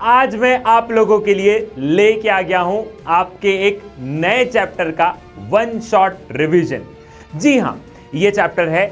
आज मैं आप लोगों के लिए लेके आ गया हूं आपके एक नए चैप्टर का वन शॉट रिवीजन। जी हां, ये चैप्टर है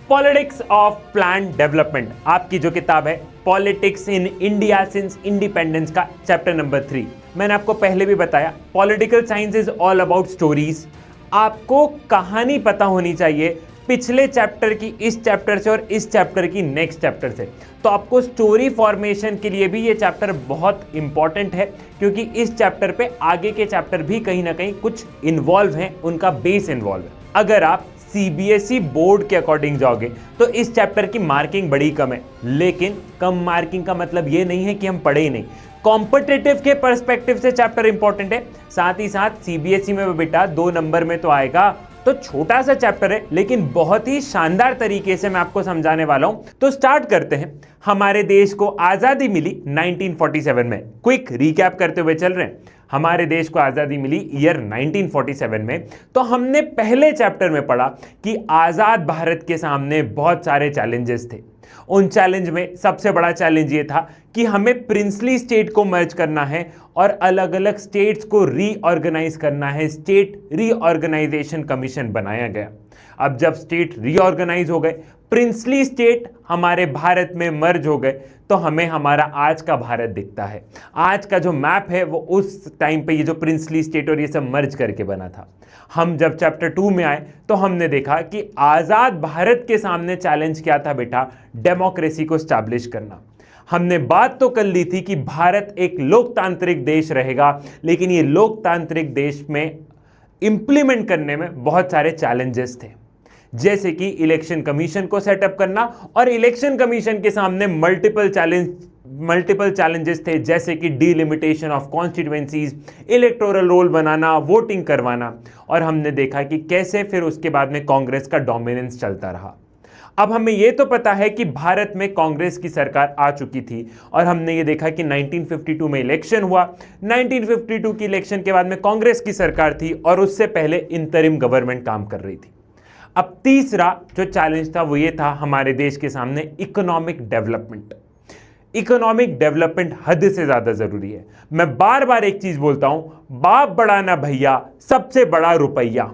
पॉलिटिक्स ऑफ प्लान डेवलपमेंट। आपकी जो किताब है politics in India since independence का चैप्टर नंबर 3। मैंने आपको पहले भी बताया, political science is all about stories. आपको कहानी पता होनी चाहिए पिछले चैप्टर की, इस चैप्टर से और इस चैप्टर की नेक्स्ट चैप्टर से। तो आपको स्टोरी फॉर्मेशन के लिए भी ये चैप्टर बहुत इंपॉर्टेंट है, क्योंकि इस चैप्टर पे आगे के चैप्टर भी कहीं ना कहीं कुछ इन्वॉल्व हैं, उनका बेस इन्वॉल्व है। अगर आप सीबीएसई बोर्ड के अकॉर्डिंग जाओगे तो इस चैप्टर की मार्किंग बड़ी कम है, लेकिन कम मार्किंग का मतलब ये नहीं है कि हम पढ़े ही नहीं। कॉम्पिटिटिव के पर्सपेक्टिव से चैप्टर इंपॉर्टेंट है, साथ ही साथ सीबीएसई में बेटा 2 नंबर में तो आएगा। तो छोटा सा चैप्टर है, लेकिन बहुत ही शानदार तरीके से मैं आपको समझाने वाला हूं। तो स्टार्ट करते हैं। हमारे देश को आजादी मिली 1947 में। क्विक रिकैप करते हुए चल रहे हैं। हमारे देश को आजादी मिली ईयर 1947 में। तो हमने पहले चैप्टर में पढ़ा कि आजाद भारत के सामने बहुत सारे चैलेंजेस थे। उन चैलेंज में सबसे बड़ा चैलेंज ये था कि हमें प्रिंसली स्टेट को मर्ज करना है और अलग अलग स्टेट्स को रीऑर्गेनाइज करना है। स्टेट रीऑर्गेनाइजेशन कमीशन बनाया गया। अब जब स्टेट रीऑर्गेनाइज हो गए, प्रिंसली स्टेट हमारे भारत में मर्ज हो गए, तो हमें हमारा आज का भारत दिखता है। आज का जो मैप है वो उस टाइम पे ये जो प्रिंसली स्टेट और ये सब मर्ज करके बना था। हम जब चैप्टर 2 में आए तो हमने देखा कि आजाद भारत के सामने चैलेंज क्या था बेटा, डेमोक्रेसी को स्टैब्लिश करना। हमने बात तो कर ली थी कि भारत एक लोकतांत्रिक देश रहेगा, लेकिन ये लोकतांत्रिक देश में इंप्लीमेंट करने में बहुत सारे चैलेंजेस थे, जैसे कि इलेक्शन कमीशन को सेटअप करना। और इलेक्शन कमीशन के सामने मल्टीपल चैलेंजेस थे, जैसे कि delimitation of constituencies, electoral roll banana, voting करवाना। और हमने देखा कि कैसे फिर उसके बाद में कांग्रेस का डोमिनेंस चलता रहा। अब हमें यह तो पता है कि भारत में कांग्रेस की सरकार आ चुकी थी, और हमने ये देखा कि 1952 में इलेक्शन हुआ। 1952 की इलेक्शन के बाद में कांग्रेस की सरकार थी, और उससे पहले इंटरिम गवर्नमेंट काम कर रही थी। अब तीसरा जो चैलेंज था वो ये था हमारे देश के सामने इकोनॉमिक डेवलपमेंट। इकोनॉमिक डेवलपमेंट हद से ज्यादा जरूरी है। मैं बार बार एक चीज बोलता हूं, बाप बड़ा ना भैया, सबसे बड़ा रुपया।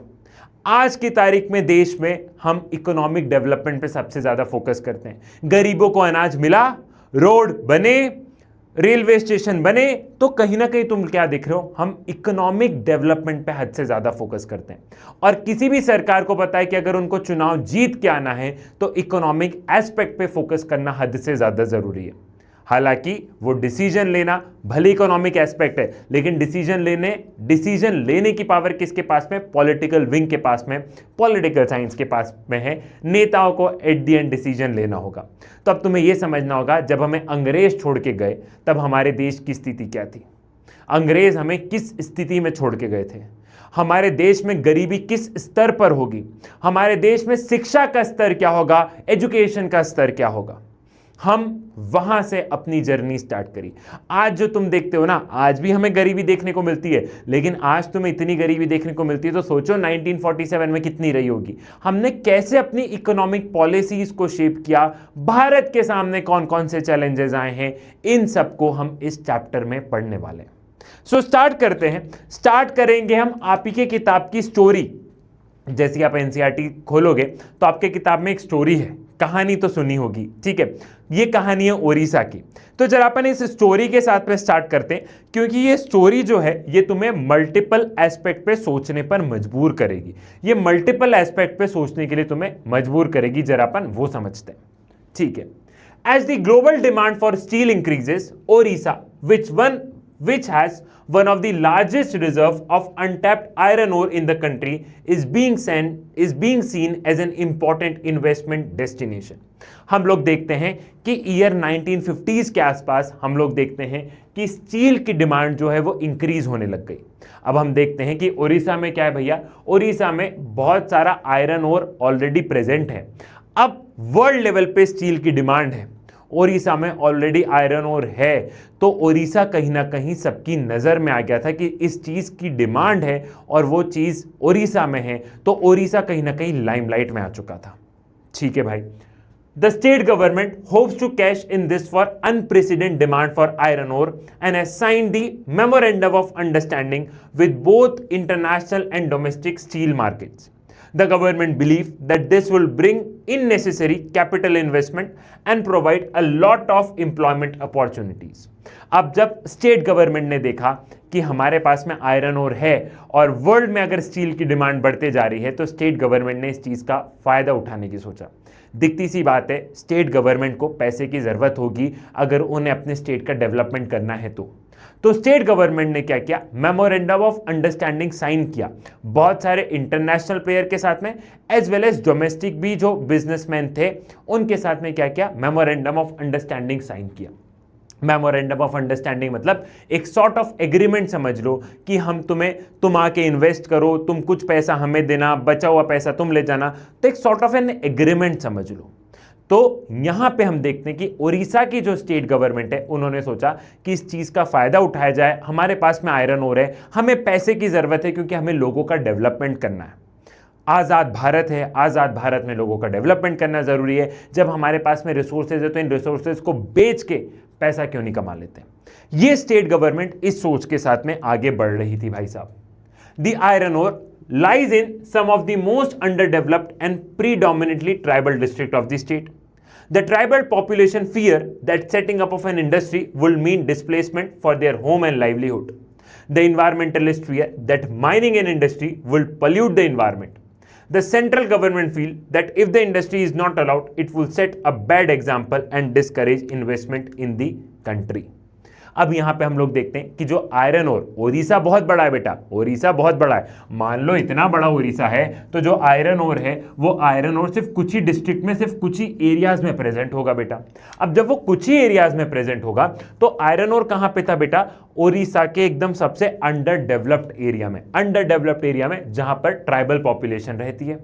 आज की तारीख में देश में हम इकोनॉमिक डेवलपमेंट पे सबसे ज्यादा फोकस करते हैं। गरीबों को अनाज मिला, रोड बने, रेलवे स्टेशन बने, तो कहीं ना कहीं तुम क्या देख रहे हो, हम इकोनॉमिक डेवलपमेंट पे हद से ज्यादा फोकस करते हैं। और किसी भी सरकार को पता है कि अगर उनको चुनाव जीत के आना है तो इकोनॉमिक एस्पेक्ट पे फोकस करना हद से ज्यादा जरूरी है। हालांकि वो डिसीजन लेना भले इकोनॉमिक एस्पेक्ट है, लेकिन डिसीजन लेने की पावर किसके पास में, पॉलिटिकल विंग के पास में, पॉलिटिकल साइंस के पास में है। नेताओं को एट द एंड डिसीजन लेना होगा। तो अब तुम्हें यह समझना होगा, जब हमें अंग्रेज छोड़ के गए तब हमारे देश की स्थिति क्या थी। अंग्रेज हमें किस स्थिति में छोड़ के गए थे, हमारे देश में गरीबी किस स्तर पर होगी, हमारे देश में शिक्षा का स्तर क्या होगा, एजुकेशन का स्तर क्या होगा। हम वहां से अपनी जर्नी स्टार्ट करी। आज जो तुम देखते हो ना, आज भी हमें गरीबी देखने को मिलती है, लेकिन आज तुम्हें इतनी गरीबी देखने को मिलती है तो सोचो 1947 में कितनी रही होगी। हमने कैसे अपनी इकोनॉमिक पॉलिसीज को शेप किया, भारत के सामने कौन कौन से चैलेंजेस आए हैं, इन सबको हम इस चैप्टर में पढ़ने वाले हैं। सो स्टार्ट करते हैं। स्टार्ट करेंगे हम आप ही के किताब की स्टोरी। जैसे आप एनसीईआरटी खोलोगे तो आपके किताब में एक स्टोरी है, कहानी तो सुनी होगी, ठीक है। ये कहानी है ओडिशा की। तो जरा अपन इस स्टोरी के साथ में स्टार्ट करते हैं, क्योंकि ये स्टोरी जो है ये तुम्हें मल्टीपल एस्पेक्ट पे सोचने पर मजबूर करेगी। ये मल्टीपल एस्पेक्ट पे सोचने के लिए तुम्हें मजबूर करेगी। जरा अपन वो समझते हैं, ठीक है। As the global demand for steel increases, Odisha which has one of the largest reserve of untapped iron ore in the country is being seen as an important investment destination। हम लोग देखते हैं कि ईयर 1950s के आसपास हम लोग देखते हैं कि स्टील की डिमांड जो है वो इंक्रीज होने लग गई। अब हम देखते हैं कि उड़ीसा में क्या है भैया, उड़ीसा में बहुत सारा आयरन ओर ऑलरेडी प्रेजेंट है। अब वर्ल्ड लेवल पे स्टील की डिमांड है, ओडिशा में ऑलरेडी आयरन ओर है, तो ओडिशा कहीं ना कहीं सबकी नज़र में आ गया था कि इस चीज़ की डिमांड है और वो चीज़ ओडिशा में है, तो ओडिशा कहीं ना कहीं लाइमलाइट में आ चुका था। ठीक है भाई, The state government hopes to cash in this for unprecedented demand for iron ore and has signed the Memorandum of Understanding with both international and domestic steel markets. The government believes that this will bring in necessary capital investment and provide a lot of employment opportunities. अब जब state government ने देखा कि हमारे पास में iron ore है और world में अगर स्टील की डिमांड बढ़ते जा रही है, तो स्टेट गवर्नमेंट ने इस चीज का फायदा उठाने की सोचा। दिखती सी बात है, स्टेट गवर्नमेंट को पैसे की जरूरत होगी अगर उन्हें अपने स्टेट का डेवलपमेंट करना है तो स्टेट गवर्नमेंट ने क्या किया, मेमोरेंडम ऑफ अंडरस्टैंडिंग साइन किया बहुत सारे इंटरनेशनल प्लेयर के साथ में, एज वेल एज डोमेस्टिक भी जो बिजनेसमैन थे उनके साथ में क्या किया, मेमोरेंडम ऑफ अंडरस्टैंडिंग साइन किया। मेमोरेंडम ऑफ अंडरस्टैंडिंग मतलब एक सॉर्ट ऑफ एग्रीमेंट समझ लो कि तुम आके इन्वेस्ट करो, तुम कुछ पैसा हमें देना, बचा हुआ पैसा तुम ले जाना, तो एक सॉर्ट ऑफ एन एग्रीमेंट समझ लो। तो यहां पे हम देखते हैं कि उड़ीसा की जो स्टेट गवर्नमेंट है उन्होंने सोचा कि इस चीज का फायदा उठाया जाए, हमारे पास में आयरन ओर है, हमें पैसे की जरूरत है क्योंकि हमें लोगों का डेवलपमेंट करना है। आज़ाद भारत है, आज़ाद भारत में लोगों का डेवलपमेंट करना जरूरी है। जब हमारे पास में रिसोर्सेज है तो इन रिसोर्सेज को बेच के पैसा क्यों नहीं कमा लेते। ये स्टेट गवर्नमेंट इस सोच के साथ में आगे बढ़ रही थी भाई साहब। The iron ore lies in some of the most underdeveloped and predominantly tribal district of the state. The tribal population fear that setting up of an industry will mean displacement for their home and livelihood. The environmentalists fear that mining and industry will pollute the environment. The central government feel that if the industry is not allowed, it will set a bad example and discourage investment in the country. अब यहां पे हम लोग देखते हैं कि जो iron ore, Odisha बहुत बड़ा है बेटा, ओडिशा बहुत बड़ा है, मान लो इतना बड़ा ओडिशा है तो जो आयरन ओर है वो आयरन ओर सिर्फ कुछ ही डिस्ट्रिक्ट में, सिर्फ कुछ ही एरियाज में प्रेजेंट होगा बेटा। अब जब वो कुछ ही एरियाज में प्रेजेंट होगा तो आयरन ओर कहां पे था बेटा, ओडिशा के एकदम सबसे अंडर डेवलप्ड एरिया में जहां पर ट्राइबल पॉपुलेशन रहती है।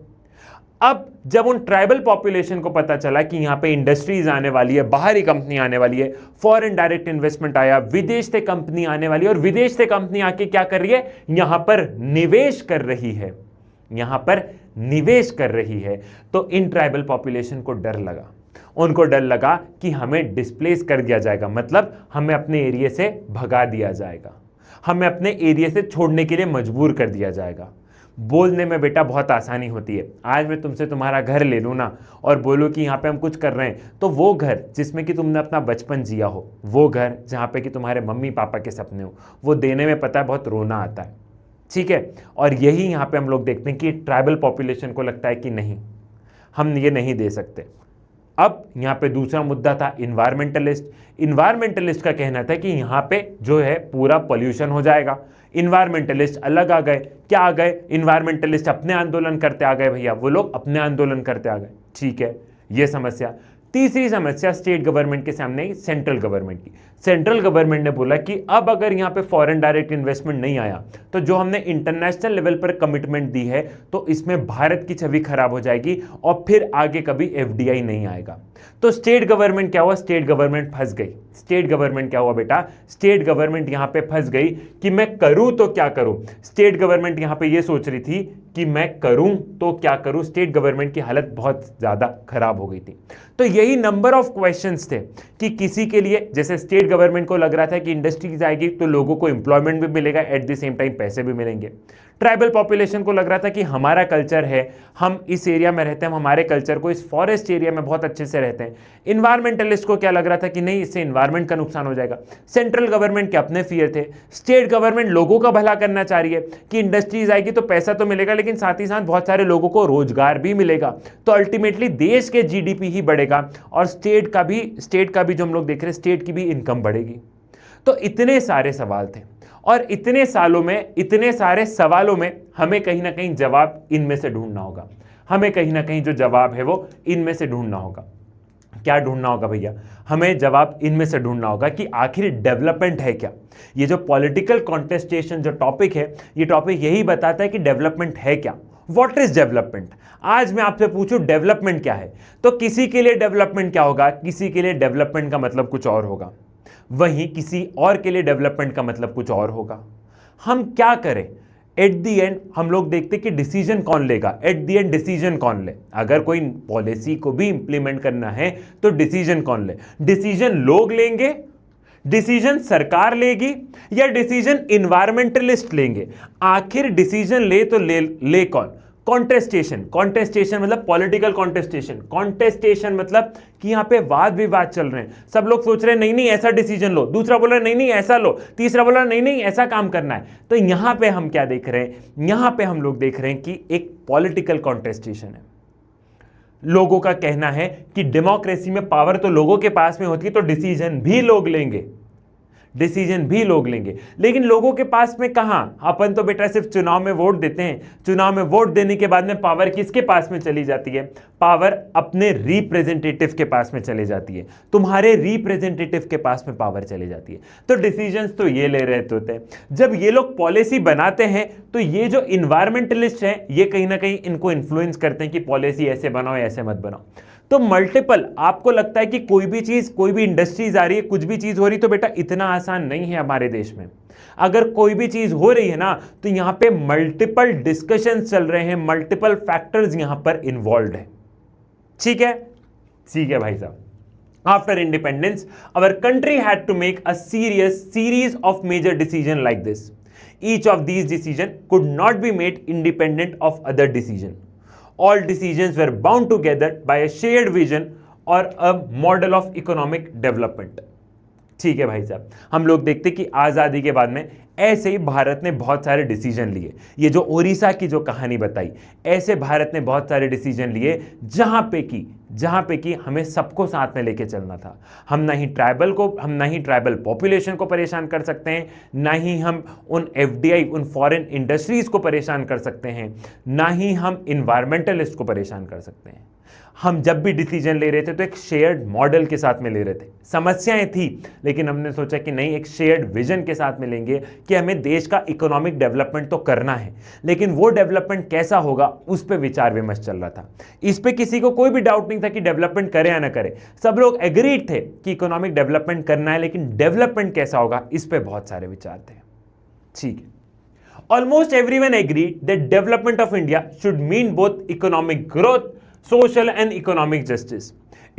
अब जब उन ट्राइबल पॉपुलेशन को पता चला कि यहां पे इंडस्ट्रीज आने वाली है, बाहरी कंपनी आने वाली है, फॉरेन डायरेक्ट इन्वेस्टमेंट आया, विदेश से कंपनी आने वाली है और विदेश से कंपनी आके क्या कर रही है, यहां पर निवेश कर रही है, तो इन ट्राइबल पॉपुलेशन को डर लगा। उनको डर लगा कि हमें डिस्प्लेस कर दिया जाएगा, मतलब हमें अपने एरिया से भगा दिया जाएगा, हमें अपने एरिया से छोड़ने के लिए मजबूर कर दिया जाएगा। बोलने में बेटा बहुत आसानी होती है। आज मैं तुमसे तुम्हारा घर ले लूँ ना और बोलूँ कि यहाँ पे हम कुछ कर रहे हैं, तो वो घर जिसमें कि तुमने अपना बचपन जिया हो, वो घर जहाँ पे कि तुम्हारे मम्मी पापा के सपने हो, वो देने में पता है बहुत रोना आता है, ठीक है। और यही यहाँ पे हम लोग देखते हैं कि ट्राइबल पॉपुलेशन को लगता है कि नहीं, हम ये नहीं दे सकते। अब यहाँ पे दूसरा मुद्दा था इन्वायरमेंटलिस्ट का कहना था कि यहाँ पे जो है पूरा पोल्यूशन हो जाएगा। इन्वायरमेंटलिस्ट अलग आ गए, क्या आ गए, इन्वायरमेंटलिस्ट अपने आंदोलन करते आ गए भैया, वो लोग अपने आंदोलन करते आ गए, ठीक है, ये समस्या। तीसरी समस्या स्टेट गवर्नमेंट के सामने सेंट्रल गवर्नमेंट की। सेंट्रल गवर्नमेंट ने बोला कि अब अगर यहाँ पे फॉरेन डायरेक्ट इन्वेस्टमेंट नहीं आया तो जो हमने इंटरनेशनल लेवल पर कमिटमेंट दी है तो इसमें भारत की छवि खराब हो जाएगी और फिर आगे कभी एफडीआई नहीं आएगा। तो स्टेट गवर्नमेंट क्या हुआ, स्टेट गवर्नमेंट फंस गई। स्टेट गवर्नमेंट क्या हुआ बेटा, स्टेट गवर्नमेंट यहाँ पे फंस गई कि मैं करूं तो क्या करूं। स्टेट गवर्नमेंट यहाँ पे ये सोच रही थी कि मैं करूं तो क्या करूं। स्टेट गवर्नमेंट की हालत बहुत ज्यादा खराब हो गई थी। तो यही नंबर ऑफ क्वेश्चंस थे कि किसी के लिए, जैसे स्टेट गवर्नमेंट को लग रहा था कि इंडस्ट्रीज आएगी तो लोगों को एम्प्लॉयमेंट भी मिलेगा, एट द सेम टाइम पैसे भी मिलेंगे। ट्राइबल पॉपुलेशन को लग रहा था कि हमारा कल्चर है, हम इस एरिया में रहते हैं, हम हमारे कल्चर को इस फॉरेस्ट एरिया में बहुत अच्छे से रहते हैं। इन्वायरमेंटलिस्ट को क्या लग रहा था कि नहीं, इससे इन्वायरमेंट का नुकसान हो जाएगा। सेंट्रल गवर्नमेंट के अपने फियर थे। स्टेट गवर्नमेंट लोगों का भला करना चाह रही है कि इंडस्ट्रीज आएगी तो पैसा तो मिलेगा लेकिन साथ ही साथ बहुत सारे लोगों को रोजगार भी मिलेगा, तो अल्टीमेटली देश के जीडीपी ही बढ़ेगा और स्टेट का भी जो हम लोग देख रहे हैं, स्टेट की भी इनकम बढ़ेगी। तो इतने सारे सवाल थे और इतने सालों में, इतने सारे सवालों में हमें कहीं ना कहीं जवाब इनमें से ढूंढना होगा। हमें कहीं ना कहीं जो जवाब है वो इनमें से ढूंढना होगा। क्या ढूंढना होगा भैया, हमें जवाब इनमें से ढूंढना होगा कि आखिर डेवलपमेंट है क्या। ये जो पॉलिटिकल कॉन्टेस्टेशन जो टॉपिक है, ये टॉपिक यही बताता है कि डेवलपमेंट है क्या। What is development. आज मैं आपसे पूछूं डेवलपमेंट क्या है, तो किसी के लिए डेवलपमेंट क्या होगा, किसी के लिए डेवलपमेंट का मतलब कुछ और होगा, वहीं किसी और के लिए डेवलपमेंट का मतलब कुछ और होगा। हम क्या करें, एट दी एंड हम लोग देखते कि डिसीजन कौन लेगा, एट दी एंड डिसीजन कौन ले, अगर कोई पॉलिसी को भी इंप्लीमेंट करना है तो डिसीजन कौन ले, डिसीजन लोग लेंगे, डिसीजन सरकार लेगी, या डिसीजन इन्वायरमेंटलिस्ट लेंगे? आखिर डिसीजन ले तो ले कौन? कॉन्टेस्टेशन, कॉन्टेस्टेशन मतलब पॉलिटिकल कॉन्टेस्टेशन, कॉन्टेस्टेशन मतलब कि यहां पे वाद विवाद चल रहे हैं, सब लोग सोच रहे हैं नहीं नहीं ऐसा डिसीजन लो, दूसरा बोल रहा है नहीं नहीं ऐसा लो, तीसरा बोल रहा है नहीं नहीं ऐसा काम करना है। तो यहां पे हम क्या देख रहे हैं, यहां पे हम लोग देख रहे हैं कि एक पॉलिटिकल कॉन्टेस्टेशन है। लोगों का कहना है कि डेमोक्रेसी में पावर तो लोगों के पास में होती है, तो डिसीजन भी लोग लेंगे, डिसीजन भी लोग लेंगे, लेकिन लोगों के पास में कहां? अपन तो बेटा सिर्फ चुनाव में वोट देते हैं, चुनाव में वोट देने के बाद में पावर किसके पास में चली जाती है? पावर अपने रिप्रेजेंटेटिव के पास में चली जाती है, तुम्हारे रिप्रेजेंटेटिव के पास में पावर चली जाती है। तो डिसीजंस तो ये ले रहे होते हैं। जब ये लोग पॉलिसी बनाते हैं तो ये जो इन्वायरमेंटलिस्ट हैं ये कहीं ना कहीं इनको इन्फ्लुएंस करते हैं कि पॉलिसी ऐसे बनाओ ऐसे मत बनाओ। तो मल्टीपल, आपको लगता है कि कोई भी चीज, कोई भी इंडस्ट्रीज आ रही है, कुछ भी चीज हो रही, तो बेटा इतना आसान नहीं है हमारे देश में। अगर कोई भी चीज हो रही है ना तो यहां पे मल्टीपल डिस्कशंस चल रहे हैं, मल्टीपल फैक्टर्स यहां पर इन्वॉल्व है। ठीक है, ठीक है भाई साहब। After independence, our country had to make a series of major decisions like this. Each of these decisions could not be made independent of other decisions. All decisions were bound together by a shared vision or a model of economic development. ठीक है भाई साहब, हम लोग देखते कि आज़ादी के बाद में ऐसे ही भारत ने बहुत सारे डिसीजन लिए। ये जो ओडिशा की जो कहानी बताई, ऐसे भारत ने बहुत सारे डिसीजन लिए जहां पे कि हमें सबको साथ में लेके चलना था। हम ना ही ट्राइबल पॉपुलेशन को परेशान कर सकते हैं, ना ही हम उन एफडीआई, उन फॉरेन इंडस्ट्रीज को परेशान कर सकते हैं, ना ही हम इन्वायरमेंटलिस्ट को परेशान कर सकते हैं। हम जब भी डिसीजन ले रहे थे तो एक शेयर्ड मॉडल के साथ में ले रहे थे। समस्याएं थी, लेकिन हमने सोचा कि नहीं, एक शेयर्ड विजन के साथ में लेंगे कि हमें देश का इकोनॉमिक डेवलपमेंट तो करना है, लेकिन वो डेवलपमेंट कैसा होगा उस पर विचार विमर्श चल रहा था। इस पे किसी को कोई भी डाउट नहीं था कि डेवलपमेंट करे या ना करे, सब लोग एग्रीड थे कि इकोनॉमिक डेवलपमेंट करना है, लेकिन डेवलपमेंट कैसा होगा इस पे बहुत सारे विचार थे। ठीक है, almost everyone agreed that development of India should mean both economic growth, social and economic justice.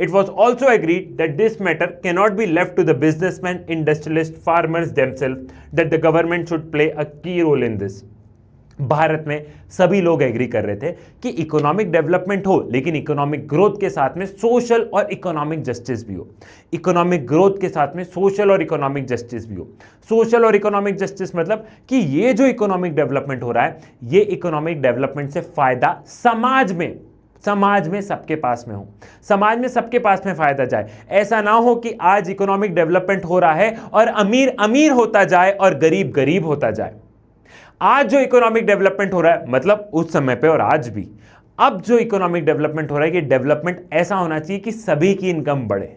It was also agreed that this matter cannot be left to the businessmen, industrialists, farmers themselves, that the government should play a key role in this. Bharat में सभी लोग agree कर रहे थे कि economic development हो, लेकिन economic growth के साथ में सोशल और इकोनॉमिक जस्टिस भी हो। इकोनॉमिक ग्रोथ के साथ में सोशल और इकोनॉमिक जस्टिस भी हो। सोशल और इकोनॉमिक जस्टिस मतलब कि ये जो इकोनॉमिक डेवलपमेंट हो रहा है, ये इकोनॉमिक डेवलपमेंट से फायदा समाज में सबके पास में हो, समाज में सबके पास में फायदा जाए। ऐसा ना हो कि आज इकोनॉमिक डेवलपमेंट हो रहा है और अमीर अमीर होता जाए और गरीब गरीब होता जाए। आज जो इकोनॉमिक डेवलपमेंट हो रहा है, मतलब उस समय पे और आज भी, अब जो इकोनॉमिक डेवलपमेंट हो रहा है, ये डेवलपमेंट ऐसा होना चाहिए कि सभी की इनकम बढ़े,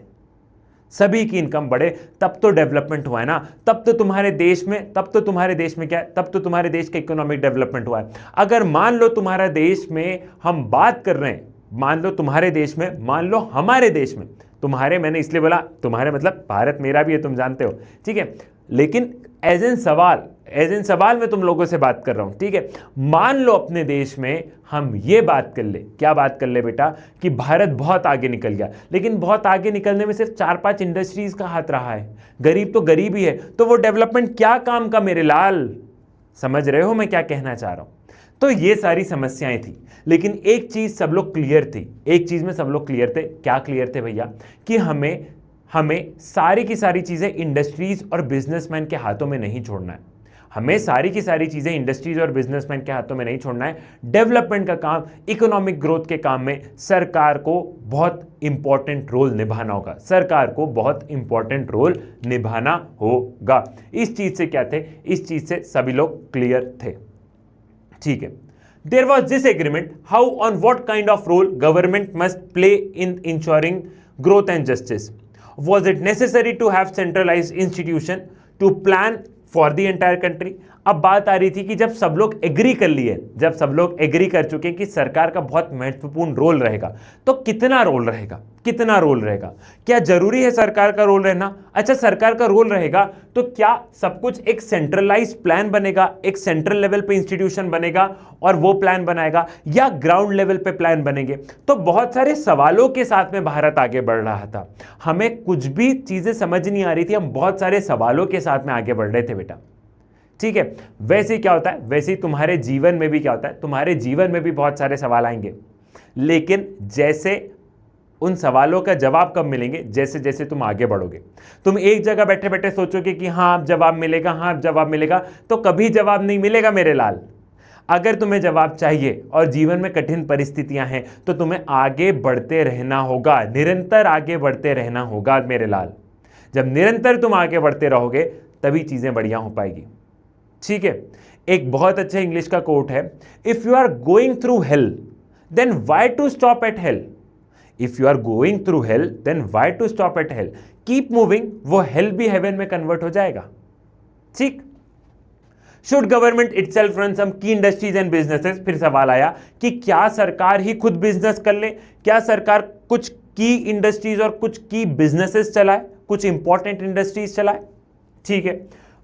सभी की इनकम बढ़े, तब तो डेवलपमेंट हुआ है ना। तब तो तुम्हारे देश में क्या है, तब तो तुम्हारे देश का इकोनॉमिक डेवलपमेंट हुआ है। अगर मान लो तुम्हारा देश में हम बात कर रहे हैं, मान लो तुम्हारे देश में, मान लो हमारे देश में, तुम्हारे मैंने इसलिए बोला तुम्हारे मतलब भारत मेरा भी है, तुम जानते हो, ठीक है, लेकिन एज एन सवाल मैं तुम लोगों से बात कर रहा हूं, ठीक है। मान लो अपने देश में हम ये बात कर ले, क्या बात कर ले बेटा, कि भारत बहुत आगे निकल गया, लेकिन बहुत आगे निकलने में सिर्फ 4-5 इंडस्ट्रीज का हाथ रहा है, गरीब तो गरीब ही है, तो वो डेवलपमेंट क्या काम का मेरे लाल। समझ रहे हो मैं क्या कहना चाह रहा हूं। तो ये सारी समस्याएं थी, लेकिन एक चीज सब लोग क्लियर थी, एक चीज में सब लोग क्लियर थे। क्या क्लियर थे भैया, कि हमें सारी की सारी चीजें इंडस्ट्रीज और बिजनेसमैन के हाथों में नहीं छोड़ना है। हमें सारी की सारी चीजें इंडस्ट्रीज और बिजनेसमैन के हाथों में नहीं छोड़ना है। डेवलपमेंट का काम, इकोनॉमिक ग्रोथ के काम में सरकार को बहुत इंपॉर्टेंट रोल निभाना होगा, सरकार को बहुत इंपॉर्टेंट रोल निभाना होगा। इस चीज से क्या थे, इस चीज से सभी लोग क्लियर थे। ठीक है, there was this agreement how on what kind of role government must play in ensuring growth and justice. Was it necessary to have centralized institution to plan for the entire country? अब बात आ रही थी कि जब सब लोग agree कर लिए, जब सब लोग एग्री कर चुके कि सरकार का बहुत महत्वपूर्ण रोल रहेगा, तो कितना रोल रहेगा, कितना रोल रहेगा, क्या जरूरी है सरकार का रोल रहना? अच्छा, सरकार का रोल रहेगा तो क्या सब कुछ एक सेंट्रलाइज प्लान बनेगा, एक सेंट्रल लेवल पे इंस्टीट्यूशन बनेगा और वो प्लान बनाएगा, या ग्राउंड लेवल पे प्लान बनेंगे? तो बहुत सारे सवालों के साथ में भारत आगे बढ़ रहा था। हमें कुछ भी चीजें समझ नहीं आ रही थी, हम बहुत सारे सवालों के साथ में आगे बढ़ रहे थे बेटा। ठीक है, वैसे ही क्या होता है, वैसे ही तुम्हारे जीवन में भी क्या होता है, तुम्हारे जीवन में भी बहुत सारे सवाल आएंगे, लेकिन जैसे उन सवालों का जवाब कब मिलेंगे, जैसे जैसे तुम आगे बढ़ोगे। तुम एक जगह बैठे बैठे सोचोगे कि हाँ अब जवाब मिलेगा, हाँ अब जवाब मिलेगा, तो कभी जवाब नहीं मिलेगा मेरे लाल। अगर तुम्हें जवाब चाहिए और जीवन में कठिन परिस्थितियां हैं तो तुम्हें आगे बढ़ते रहना होगा, निरंतर आगे बढ़ते रहना होगा मेरे लाल। जब निरंतर तुम आगे बढ़ते रहोगे तभी चीजें बढ़िया हो पाएगी। ठीक है, एक बहुत अच्छा इंग्लिश का कोट है, if you are going through hell then why to stop at hell. If you are going through hell then why to stop at hell, keep moving, वो हेल भी हेवन में कन्वर्ट हो जाएगा। ठीक, should government itself run some key industries and businesses? फिर सवाल आया कि क्या सरकार ही खुद बिजनेस कर ले, क्या सरकार कुछ की इंडस्ट्रीज और कुछ की बिजनेसेस चलाए, कुछ इंपॉर्टेंट इंडस्ट्रीज चलाए? ठीक है,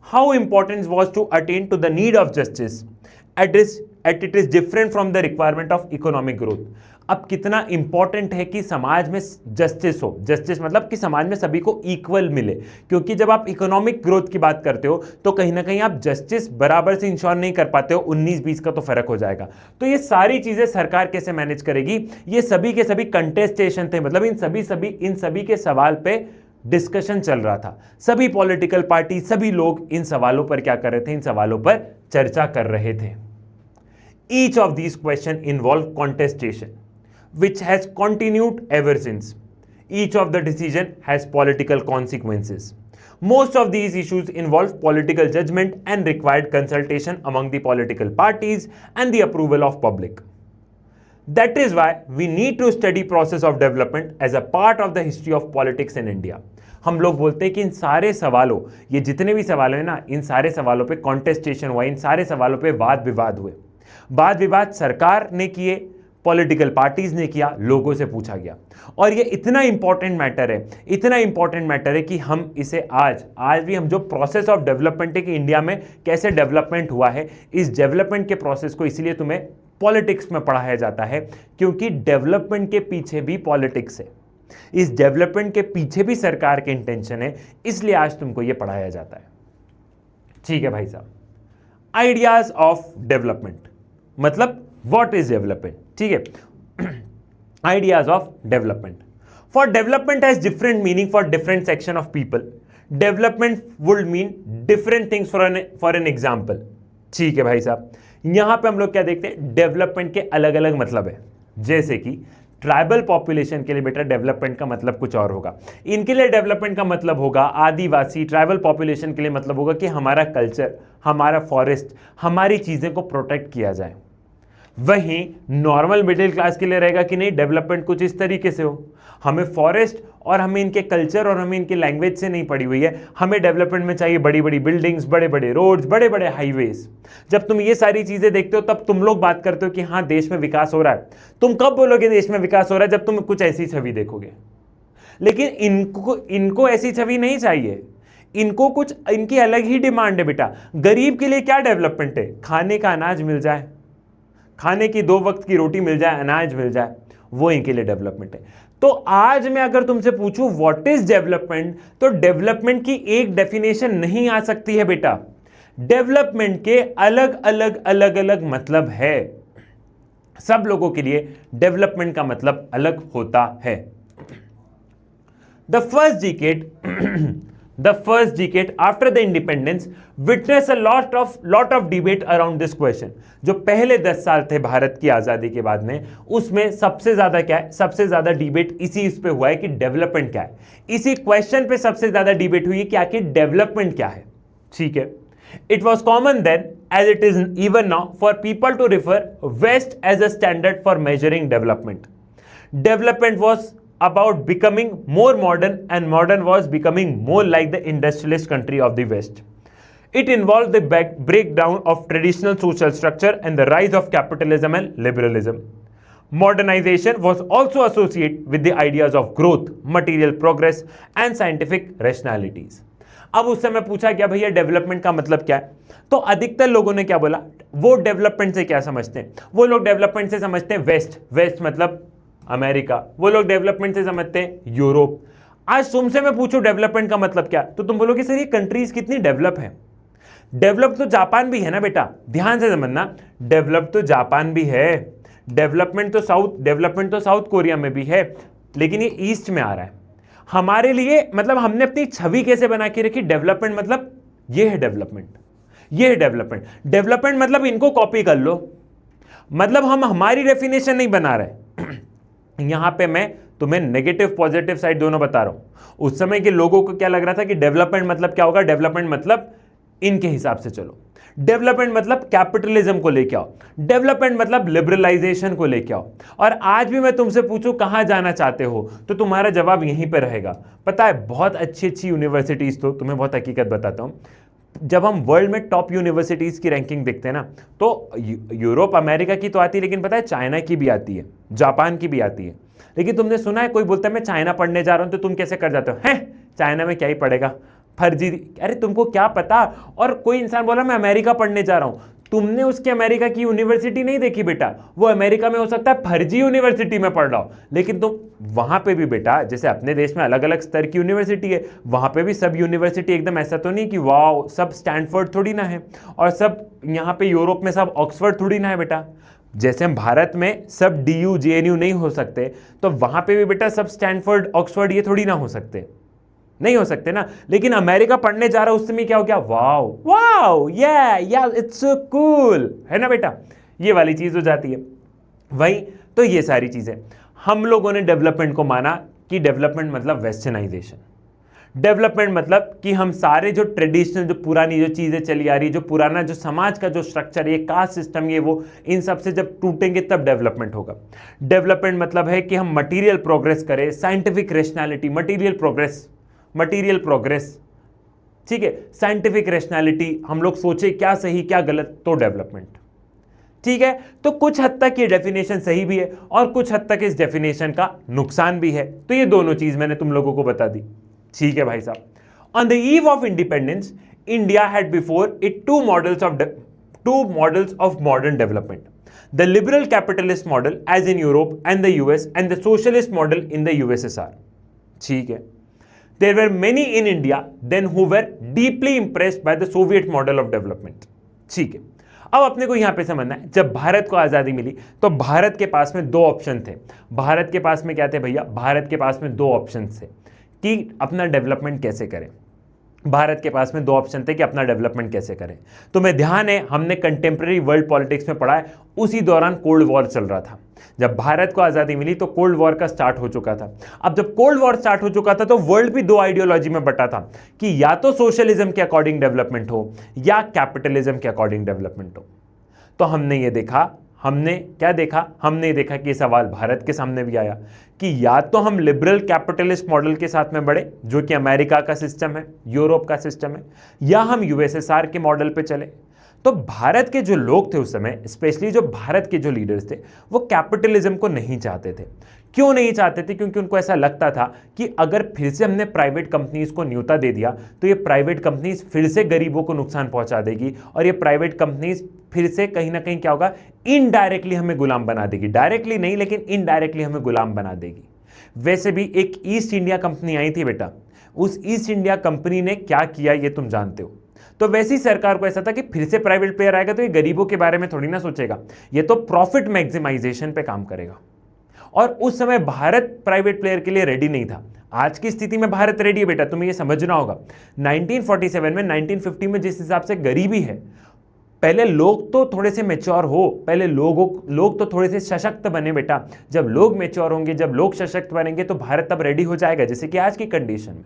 how important was to attend to the need of justice at it is different from the requirement of economic growth. अब कितना इंपॉर्टेंट है कि समाज में जस्टिस हो, जस्टिस मतलब कि समाज में सभी को इक्वल मिले, क्योंकि जब आप इकोनॉमिक ग्रोथ की बात करते हो तो कहीं ना कहीं आप जस्टिस बराबर से इंश्योर नहीं कर पाते हो, 19-20 का तो फर्क हो जाएगा। तो ये सारी चीजें सरकार कैसे मैनेज करेगी, ये सभी के सभी कंटेस्टेशन थे, मतलब इन सभी के सवाल पे डिस्कशन चल रहा था। सभी पॉलिटिकल पार्टी, सभी लोग इन सवालों पर क्या कर रहे थे, इन सवालों पर चर्चा कर रहे थे। Each of these question involve contestation which has continued ever since. Each of the decision has political consequences. Most of these issues involve political judgment and required consultation among the political parties and the approval of public. That is why we need to study process of development as a part of the history of politics in India. हम लोग बोलते हैं कि इन सारे सवालों, ये जितने भी सवाल हैं ना, इन सारे सवालों पे कॉन्टेस्टेशन हुआ, इन सारे सवालों पे वाद विवाद हुए। वाद विवाद सरकार ने किए, पॉलिटिकल पार्टीज ने किया, लोगों से पूछा गया। और ये इतना इंपॉर्टेंट मैटर है, इतना इंपॉर्टेंट मैटर है कि हम इसे आज भी हम जो प्रोसेस ऑफ डेवलपमेंट है कि इंडिया में कैसे डेवलपमेंट हुआ है, इस डेवलपमेंट के प्रोसेस को इसलिए तुम्हें पॉलिटिक्स में पढ़ाया जाता है क्योंकि डेवलपमेंट के पीछे भी पॉलिटिक्स है, इस डेवलपमेंट के पीछे भी सरकार के इंटेंशन है, इसलिए आज तुमको ये पढ़ाया जाता है। ठीक है भाई साहब, आइडियाज ऑफ डेवलपमेंट मतलब व्हाट इज डेवलपमेंट? ठीक है, ideas of development. For development has different meaning for different section of people. Development would mean different things for an example. ठीक है भाई साहब, यहां पे हम लोग क्या देखते हैं, डेवलपमेंट के अलग अलग मतलब है। जैसे कि ट्राइबल पॉपुलेशन के लिए बेटा डेवलपमेंट का मतलब कुछ और होगा, इनके लिए डेवलपमेंट का मतलब होगा, आदिवासी ट्राइबल पॉपुलेशन के लिए मतलब होगा कि हमारा कल्चर, हमारा फॉरेस्ट, हमारी चीजें को प्रोटेक्ट किया जाए। वहीं नॉर्मल मिडिल क्लास के लिए रहेगा कि नहीं, डेवलपमेंट कुछ इस तरीके से हो, हमें फॉरेस्ट और हमें इनके कल्चर और हमें इनकी लैंग्वेज से नहीं पड़ी हुई है, हमें डेवलपमेंट में चाहिए बड़ी बड़ी बिल्डिंग्स, बड़े बड़े रोड्स, बड़े बड़े हाईवेज। जब तुम ये सारी चीजें देखते हो तब तुम लोग बात करते हो कि हाँ देश में विकास हो रहा है। तुम कब बोलोगे देश में विकास हो रहा है? जब तुम कुछ ऐसी छवि देखोगे। लेकिन इनको ऐसी छवि नहीं चाहिए, इनको कुछ इनकी अलग ही डिमांड है बेटा। गरीब के लिए क्या डेवलपमेंट है? खाने का अनाज मिल जाए, खाने की 2 वक्त की रोटी मिल जाए, अनाज मिल जाए, वो इनके लिए डेवलपमेंट है। तो आज मैं अगर तुमसे पूछूं व्हाट इज डेवलपमेंट, तो डेवलपमेंट की एक डेफिनेशन नहीं आ सकती है बेटा। डेवलपमेंट के अलग अलग मतलब है, सब लोगों के लिए डेवलपमेंट का मतलब अलग होता है। The first decade after the independence witnessed a lot of debate around this question. जो पहले 10 साल थे भारत की आजादी के बाद में, उसमें सबसे ज्यादा क्या है, सबसे ज्यादा डिबेट इस पे हुआ है कि डेवलपमेंट क्या है। इसी क्वेश्चन पे सबसे ज्यादा डिबेट हुई कि आखिर डेवलपमेंट क्या है। ठीक है, it was common then as it is even now for people to refer West as a standard for measuring development. Development was about becoming more modern and modern was becoming more like the industrialist country of the West. It involved the breakdown of traditional social structure and the rise of capitalism and liberalism. Modernization was also associated with the ideas of growth, material progress and scientific rationalities. अब उस समय पूछा क्या भैया development का मतलब क्या है, तो अधिकतर लोगों ने क्या बोला, वो डेवलपमेंट से क्या समझते हैं, वो लोग डेवलपमेंट से समझते हैं वेस्ट, वेस्ट मतलब अमेरिका, वो लोग डेवलपमेंट से समझते हैं यूरोप। आज तुमसे मैं पूछूं डेवलपमेंट का मतलब क्या, तो तुम बोलोगे सर ये कंट्रीज कितनी डेवलप है। डेवलप तो जापान भी है ना बेटा, ध्यान से समझना, डेवलप तो जापान भी है, डेवलपमेंट तो साउथ कोरिया में भी है, लेकिन ये ईस्ट में आ रहा है। हमारे लिए मतलब हमने अपनी छवि कैसे बना के रखी, डेवलपमेंट मतलब ये है डेवलपमेंट, ये है डेवलपमेंट। डेवलपमेंट मतलब इनको कॉपी कर लो, मतलब हम हमारी डेफिनेशन नहीं बना रहे। यहां पे मैं तुम्हें नेगेटिव पॉजिटिव साइड दोनों बता रहा हूं। उस समय के लोगों को क्या लग रहा था कि डेवलपमेंट मतलब क्या होगा, डेवलपमेंट मतलब इनके हिसाब से चलो, डेवलपमेंट मतलब कैपिटलिज्म को लेके आओ, डेवलपमेंट मतलब लिबरलाइजेशन को लेके आओ। और आज भी मैं तुमसे पूछूं कहां जाना चाहते हो, तो तुम्हारा जवाब यहीं पे रहेगा। पता है बहुत अच्छी अच्छी यूनिवर्सिटीज, तो तुम्हें बहुत हकीकत बताता हूं, जब हम वर्ल्ड में टॉप यूनिवर्सिटीज की रैंकिंग देखते हैं ना, तो यूरोप अमेरिका की तो आती है, लेकिन पता है चाइना की भी आती है, जापान की भी आती है। लेकिन तुमने सुना है कोई बोलता है मैं चाइना पढ़ने जा रहा हूं, तो तुम कैसे कर जाते हो, हैं चाइना में क्या ही पढ़ेगा, फर्जी, अरे तुमको क्या पता। और कोई इंसान बोला मैं अमेरिका पढ़ने जा रहा हूं, तुमने उसके अमेरिका की यूनिवर्सिटी नहीं देखी बेटा, वो अमेरिका में हो सकता है फर्जी यूनिवर्सिटी में पढ़ रहा हो, लेकिन तुम वहां पे भी बेटा, जैसे अपने देश में अलग अलग स्तर की यूनिवर्सिटी है, वहां पे भी सब यूनिवर्सिटी एकदम ऐसा तो नहीं कि वाओ सब स्टैनफोर्ड थोड़ी ना है, और सब यहाँ पे यूरोप में सब ऑक्सफोर्ड थोड़ी ना है बेटा। जैसे हम भारत में सब DU JNU नहीं हो सकते, तो वहां पे भी बेटा सब स्टैनफोर्ड ऑक्सफोर्ड ये थोड़ी ना हो सकते, नहीं हो सकते ना। लेकिन अमेरिका पढ़ने जा रहा है, उस समय क्या हो गया, वाओ वाओ या इट्स सो कूल, है ना बेटा, ये वाली चीज हो जाती है। वही तो ये सारी चीजें हम लोगों ने डेवलपमेंट को माना कि डेवलपमेंट मतलब वेस्टर्नाइजेशन, डेवलपमेंट मतलब कि हम सारे जो ट्रेडिशनल जो पुरानी जो चीजें चली आ रही है, जो पुराना जो समाज का जो स्ट्रक्चर है, कास्ट सिस्टम ये वो, इन सब से जब टूटेंगे तब डेवलपमेंट होगा। डेवलपमेंट मतलब है कि हम मटीरियल प्रोग्रेस करें, साइंटिफिक रेशनैलिटी, मटीरियल प्रोग्रेस, ठीक है, साइंटिफिक रेशनैलिटी, हम लोग सोचे क्या सही क्या गलत, तो डेवलपमेंट, ठीक है। तो कुछ हद तक ये डेफिनेशन सही भी है और कुछ हद तक इस डेफिनेशन का नुकसान भी है, तो ये दोनों चीज मैंने तुम लोगों को बता दी, ठीक है भाई साहब। On the eve of independence, India had before it two models of modern development, the liberal capitalist model as in Europe and the US and the socialist model in the USSR, ठीक है। There were many in India then who were deeply impressed by the Soviet model of development, ठीक है। अब अपने को यहां पे समझना है, जब भारत को आजादी मिली तो भारत के पास में दो ऑप्शन थे। भारत के पास में क्या थे भैया, भारत के पास में दो ऑप्शन थे कि अपना डेवलपमेंट कैसे करें। भारत के पास में दो ऑप्शन थे कि अपना डेवलपमेंट कैसे करें। तुम्हें ध्यान है हमने कंटेम्प्रेरी वर्ल्ड पॉलिटिक्स में पढ़ा है, उसी दौरान कोल्ड वॉर चल रहा था। जब भारत को आजादी मिली तो कोल्ड वॉर का स्टार्ट हो चुका था। अब जब कोल्ड वॉर स्टार्ट हो चुका था तो वर्ल्ड भी दो आइडियोलॉजी में बटा था कि या तो सोशलिज्म के अकॉर्डिंग डेवलपमेंट हो या कैपिटलिज्म के अकॉर्डिंग डेवलपमेंट हो। तो हमने ये देखा, हमने क्या देखा, हमने देखा कि ये सवाल भारत के सामने भी आया कि या तो हम लिबरल कैपिटलिस्ट मॉडल के साथ में बढ़े जो कि अमेरिका का सिस्टम है, यूरोप का सिस्टम है, या हम USSR के मॉडल पे चले। तो भारत के जो लोग थे उस समय, स्पेशली जो भारत के जो लीडर्स थे, वो कैपिटलिज्म को नहीं चाहते थे। क्यों नहीं चाहते थे? क्योंकि उनको ऐसा लगता था कि अगर फिर से हमने प्राइवेट कंपनीज को न्योता दे दिया तो ये प्राइवेट कंपनीज फिर से गरीबों को नुकसान पहुंचा देगी और ये प्राइवेट कंपनीज फिर से कहीं ना कहीं क्या होगा, इनडायरेक्टली हमें गुलाम बना देगी। डायरेक्टली नहीं लेकिन इनडायरेक्टली हमें गुलाम बना देगी। वैसे भी एक ईस्ट इंडिया कंपनी आई थी बेटा, उस ईस्ट इंडिया कंपनी ने क्या किया ये तुम जानते हो। तो वैसी सरकार को ऐसा था कि फिर से प्राइवेट प्लेयर आएगा तो ये गरीबों के बारे में थोड़ी ना सोचेगा, ये तो प्रॉफिट मैक्सिमाइजेशन पे काम करेगा। और उस समय भारत प्राइवेट प्लेयर के लिए रेडी नहीं था। आज की स्थिति में भारत रेडी है बेटा, तुम्हें ये समझना होगा। 1947 में 1950 में जिस हिसाब से गरीबी है, पहले लोग तो थोड़े से मैच्योर हो, पहले लोग तो थोड़े से सशक्त बने बेटा। जब लोग मैच्योर होंगे, जब लोग सशक्त बनेंगे तो भारत तब रेडी हो जाएगा, जैसे कि आज की कंडीशन में।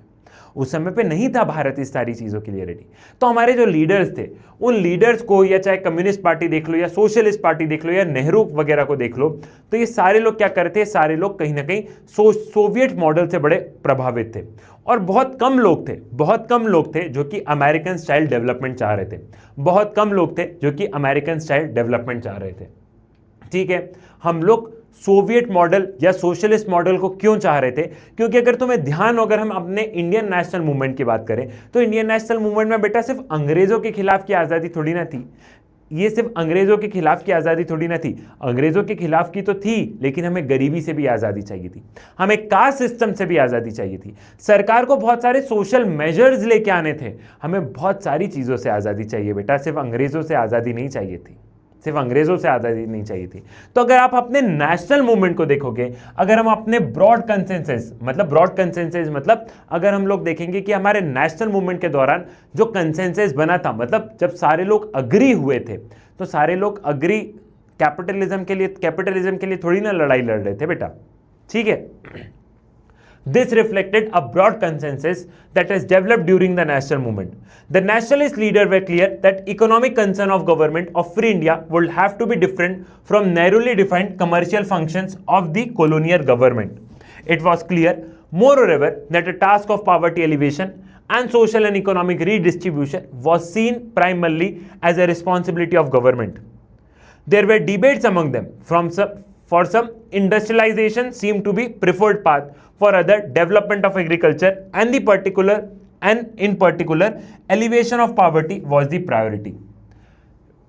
उस समय पे नहीं था भारत इस सारी चीज़ों के लिए रेडी। तो हमारे जो लीडर्स थे, उन लीडर्स को, या चाहे कम्युनिस्ट पार्टी देख लो या सोशलिस्ट पार्टी देख लो या नेहरू वगैरह को देख लो, तो ये सारे लोग क्या करते हैं, सारे लोग कहीं ना कहीं सोवियत मॉडल से बड़े प्रभावित थे। और बहुत कम लोग थे जो कि अमेरिकन स्टाइल डेवलपमेंट चाह रहे थे। बहुत कम लोग थे जो कि अमेरिकन स्टाइल डेवलपमेंट चाह रहे थे। ठीक है, हम लोग सोवियत मॉडल या सोशलिस्ट मॉडल को क्यों चाह रहे थे? क्योंकि अगर तुम्हें ध्यान हो, अगर हम अपने इंडियन नेशनल मूवमेंट की बात करें, तो इंडियन नेशनल मूवमेंट में बेटा सिर्फ अंग्रेजों के खिलाफ की आज़ादी थोड़ी ना थी। ये सिर्फ अंग्रेजों के खिलाफ की आज़ादी थोड़ी ना थी, अंग्रेजों के खिलाफ की तो थी, लेकिन हमें गरीबी से भी आज़ादी चाहिए थी, हमें कास्ट सिस्टम से भी आज़ादी चाहिए थी, सरकार को बहुत सारे सोशल मेजर्स लेके आने थे, हमें बहुत सारी चीज़ों से आज़ादी चाहिए बेटा, सिर्फ अंग्रेजों से आज़ादी नहीं चाहिए थी, सिर्फ अंग्रेजों से आज़ादी नहीं चाहिए थी। तो अगर आप अपने नेशनल मूवमेंट को देखोगे, अगर हम अपने ब्रॉड कंसेंसस मतलब अगर हम लोग देखेंगे कि हमारे नेशनल मूवमेंट के दौरान जो कंसेंसस बना था, मतलब जब सारे लोग अग्री हुए थे, तो सारे लोग अग्री कैपिटलिज्म के लिए थोड़ी ना लड़ाई लड़ रहे थे बेटा। ठीक है, this reflected a broad consensus that has developed during the national movement. The nationalist leaders were clear that economic concern of government of free India would have to be different from narrowly defined commercial functions of the colonial government. It was clear, moreover, that the task of poverty alleviation and social and economic redistribution was seen primarily as a responsibility of government. There were debates among them. For some, industrialization seemed to be preferred path. For other, development of agriculture and in particular, elevation of poverty was the priority.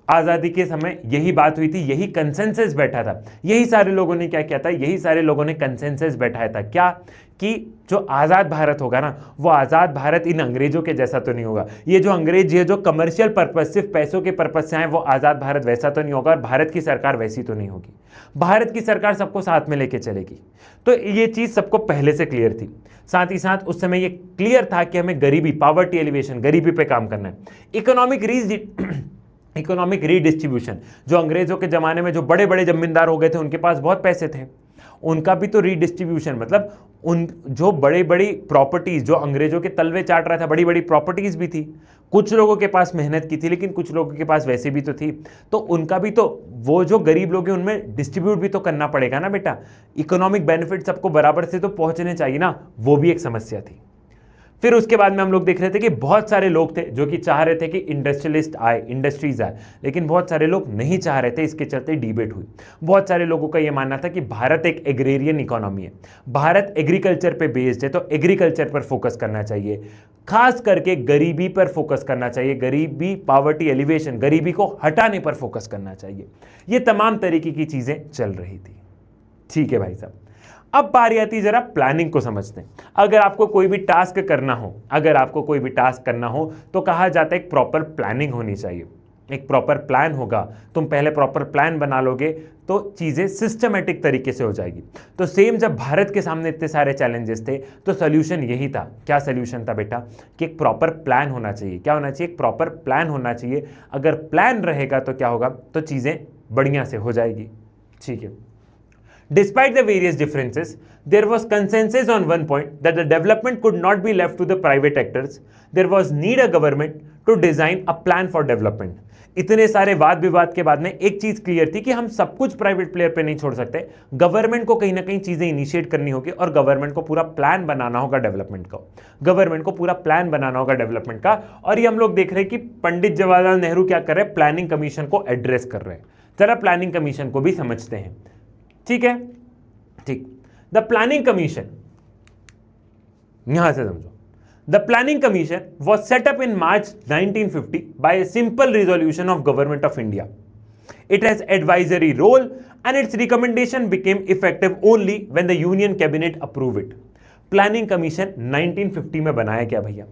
आज़ादी के समय यही बात हुई थी, यही consensus बैठा था, यही सारे लोगों ने क्या किया था, यही सारे लोगों ने कंसेंसस बैठाया था क्या, कि जो आज़ाद भारत होगा ना, वो आज़ाद भारत इन अंग्रेजों के जैसा तो नहीं होगा। ये जो अंग्रेज है, जो कमर्शियल पर्पस, सिर्फ पैसों के पर्पस से आए, वो आज़ाद भारत वैसा तो नहीं होगा, और भारत की सरकार वैसी तो नहीं होगी। भारत की सरकार सबको साथ में लेके चलेगी। तो ये चीज़ सबको पहले से क्लियर थी। साथ ही साथ उस समय ये क्लियर था कि हमें गरीबी, पावर्टी एलिवेशन, गरीबी पे काम करना है। इकोनॉमिक रीडिस्ट्रीब्यूशन, जो अंग्रेजों के ज़माने में जो बड़े बड़े जमींदार हो गए थे, उनके पास बहुत पैसे थे, उनका भी तो रीडिस्ट्रीब्यूशन, मतलब उन जो बड़ी बड़ी प्रॉपर्टीज़, जो अंग्रेजों के तलवे चाट रहा था, बड़ी बड़ी प्रॉपर्टीज़ भी थी। कुछ लोगों के पास मेहनत की थी, लेकिन कुछ लोगों के पास वैसे भी तो थी, तो उनका भी तो, वो जो गरीब लोग हैं उनमें डिस्ट्रीब्यूट भी तो करना पड़ेगा ना बेटा। इकोनॉमिक बेनिफिट सबको बराबर से तो पहुँचने चाहिए ना, वो भी एक समस्या थी। फिर उसके बाद में हम लोग देख रहे थे कि बहुत सारे लोग थे जो कि चाह रहे थे कि इंडस्ट्रियलिस्ट आए, इंडस्ट्रीज आए, लेकिन बहुत सारे लोग नहीं चाह रहे थे। इसके चलते डिबेट हुई। बहुत सारे लोगों का यह मानना था कि भारत एक एग्रेरियन इकोनॉमी है, भारत एग्रीकल्चर पे बेस्ड है, तो एग्रीकल्चर पर फोकस करना चाहिए, खास करके गरीबी पर फोकस करना चाहिए, गरीबी, पावर्टी एलिवेशन, गरीबी को हटाने पर फोकस करना चाहिए। ये तमाम तरीके की चीज़ें चल रही थी। ठीक है भाई साहब, अब बारी आती है जरा प्लानिंग को समझते हैं। अगर आपको कोई भी टास्क करना हो, तो कहा जाता है एक प्रॉपर प्लानिंग होनी चाहिए, एक प्रॉपर प्लान होगा। तुम पहले प्रॉपर प्लान बना लोगे तो चीज़ें सिस्टमेटिक तरीके से हो जाएगी। तो सेम जब भारत के सामने इतने सारे चैलेंजेस थे, तो सोल्यूशन यही था। क्या सोल्यूशन था बेटा? कि एक प्रॉपर प्लान होना चाहिए। क्या होना चाहिए? एक प्रॉपर प्लान होना चाहिए। अगर प्लान रहेगा तो क्या होगा? तो चीज़ें बढ़िया से हो जाएगी। ठीक है। Despite the various differences, there was consensus on one point that the development could not be left to the private actors. There was need a government to design a plan for development. इतने सारे वाद विवाद के बाद में एक चीज clear थी कि हम सब कुछ प्राइवेट प्लेयर पे नहीं छोड़ सकते। गवर्नमेंट को कहीं ना कहीं चीजें इनिशिएट करनी होगी और गवर्नमेंट को पूरा प्लान बनाना होगा डेवलपमेंट का। गवर्नमेंट को पूरा प्लान बनाना होगा डेवलपमेंट का। और ये हम लोग देख रहे हैं कि पंडित जवाहरलाल नेहरू क्या कर रहे हैं? प्लानिंग कमीशन को एड्रेस कर रहे हैं। जरा प्लानिंग कमीशन को भी समझते हैं। ठीक है, ठीक। द प्लानिंग कमीशन, यहां से समझो। The planning commission was set up in March 1950 by a simple resolution of government of India. It has advisory role and its recommendation became effective only when the union cabinet approve it. Planning commission 1950 में बनाया गया भैया।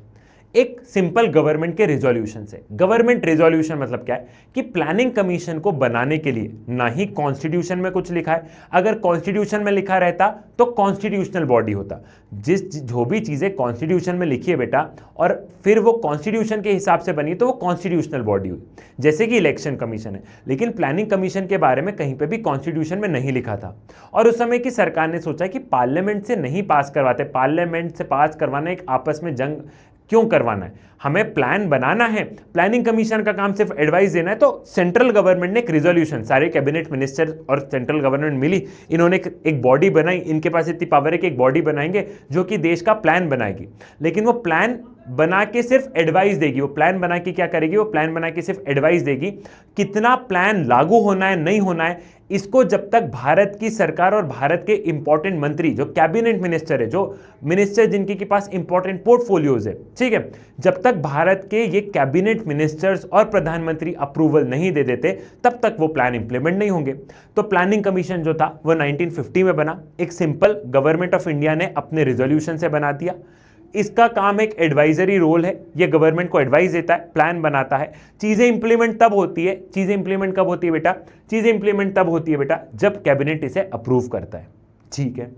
एक simple government के resolution से। Government resolution मतलब क्या है कि प्लानिंग कमीशन को बनाने के लिए ना ही कॉन्स्टिट्यूशन में कुछ लिखा है, अगर कॉन्स्टिट्यूशन में लिखा रहता तो कॉन्स्टिट्यूशनल बॉडी होता। जो भी चीजें कॉन्स्टिट्यूशन में लिखी है बेटा और फिर वो कॉन्स्टिट्यूशन के हिसाब से बनी तो वो कॉन्स्टिट्यूशनल बॉडी हुई, जैसे कि इलेक्शन कमीशन है। लेकिन प्लानिंग कमीशन के बारे में कहीं पे भी कॉन्स्टिट्यूशन में नहीं लिखा था और उस समय की सरकार ने सोचा कि पार्लियामेंट से नहीं पास करवाते, पार्लियामेंट से पास करवाना एक आपस में जंग क्यों करवाना है, हमें प्लान बनाना है, प्लानिंग कमीशन का काम सिर्फ एडवाइस देना है। तो सेंट्रल गवर्नमेंट ने एक रिजोल्यूशन, सारे कैबिनेट मिनिस्टर और सेंट्रल गवर्नमेंट मिली, इन्होंने एक बॉडी बनाई, इनके पास इतनी पावर है कि एक बॉडी बनाएंगे जो कि देश का प्लान बनाएगी। लेकिन वो प्लान बना के सिर्फ एडवाइस देगी, वो प्लान बना के क्या करेगी, वो प्लान बना के सिर्फ एडवाइस देगी। कितना प्लान लागू होना है नहीं होना है इसको जब तक भारत की सरकार और भारत के इंपॉर्टेंट मंत्री जो कैबिनेट मिनिस्टर है, जो मिनिस्टर जिनके के पास इंपॉर्टेंट पोर्टफोलियोज है, ठीक है, जब तक भारत के ये कैबिनेट मिनिस्टर्स और प्रधानमंत्री अप्रूवल नहीं दे देते तब तक वो प्लान इंप्लीमेंट नहीं होंगे। तो प्लानिंग कमीशन जो था वो 1950 में बना, एक सिंपल गवर्नमेंट ऑफ इंडिया ने अपने रिजोल्यूशन से बना दिया। इसका काम एक एडवाइजरी रोल है, ये गवर्नमेंट को एडवाइस देता है, प्लान बनाता है। चीजें इंप्लीमेंट तब होती है, चीजें इंप्लीमेंट कब होती है बेटा, चीजें इंप्लीमेंट तब होती है बेटा जब कैबिनेट इसे अप्रूव करता है, ठीक है।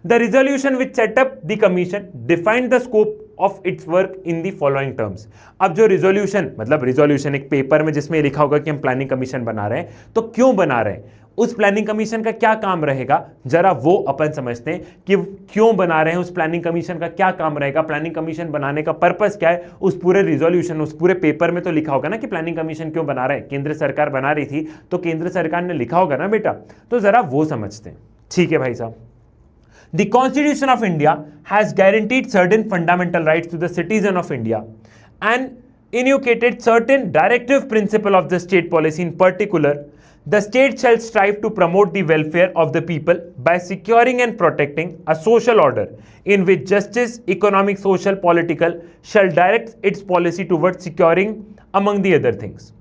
The resolution which setup the commission defined the scope of its work in the following terms. अब जो रिजोल्यूशन, मतलब रिजोल्यूशन एक पेपर में जिसमें लिखा होगा कि हम प्लानिंग कमीशन बना रहे हैं, तो क्यों बना रहे हैं, उस प्लानिंग कमीशन का क्या काम रहेगा, जरा वो अपन समझते हैं कि क्यों बना रहे हैं, उस प्लानिंग कमीशन का क्या काम रहेगा, प्लानिंग कमीशन बनाने का पर्पस क्या है। उस पूरे रिजोल्यूशन, उस पूरे पेपर में तो लिखा होगा ना कि प्लानिंग कमीशन क्यों बना रहे हैं, केंद्र सरकार बना रही थी तो केंद्र सरकार ने लिखा होगा ना बेटा, तो जरा वो समझते हैं, ठीक है भाई साहब। The Constitution of India has guaranteed certain fundamental rights to the citizen of India and inculcated certain directive principle of the state policy. In particular, the state shall strive to promote the welfare of the people by securing and protecting a social order in which justice, economic, social, political shall direct its policy towards securing among the other things.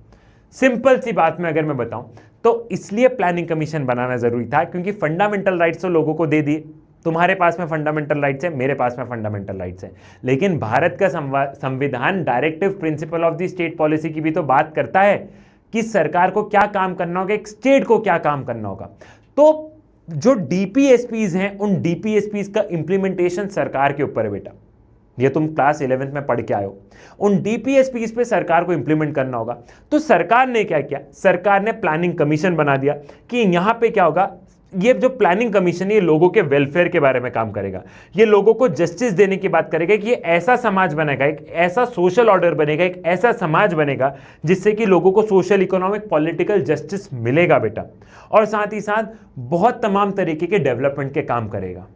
Simple सी बात में अगर मैं बताऊं तो इसलिए planning commission बनाना जरूरी था क्योंकि फंडामेंटल राइट्स तो लोगों को दे दिए, तुम्हारे पास में फंडामेंटल राइट्स है, मेरे पास में फंडामेंटल राइट्स है, लेकिन भारत का संविधान directive principle of the state policy की भी तो बात करता है कि सरकार को क्या काम करना होगा, एक स्टेट को क्या काम करना होगा। तो जो डीपीएसपीज हैं उन डीपीएसपीज का इंप्लीमेंटेशन सरकार के ऊपर है बेटा, ये तुम क्लास 11th में पढ़ के आए हो। उन डीपीएसपीज पे सरकार को इंप्लीमेंट करना होगा। तो सरकार ने क्या किया, सरकार ने प्लानिंग कमीशन बना दिया कि यहां पे क्या होगा, ये जो प्लानिंग कमीशन है ये लोगों के वेलफेयर के बारे में काम करेगा, ये लोगों को जस्टिस देने की बात करेगा कि ये ऐसा समाज बनेगा, एक ऐसा सोशल ऑर्डर बनेगा, एक ऐसा समाज बनेगा जिससे कि लोगों को सोशल, इकोनॉमिक, पॉलिटिकल जस्टिस मिलेगा बेटा, और साथ ही साथ बहुत तमाम तरीके के डेवलपमेंट के काम करेगा।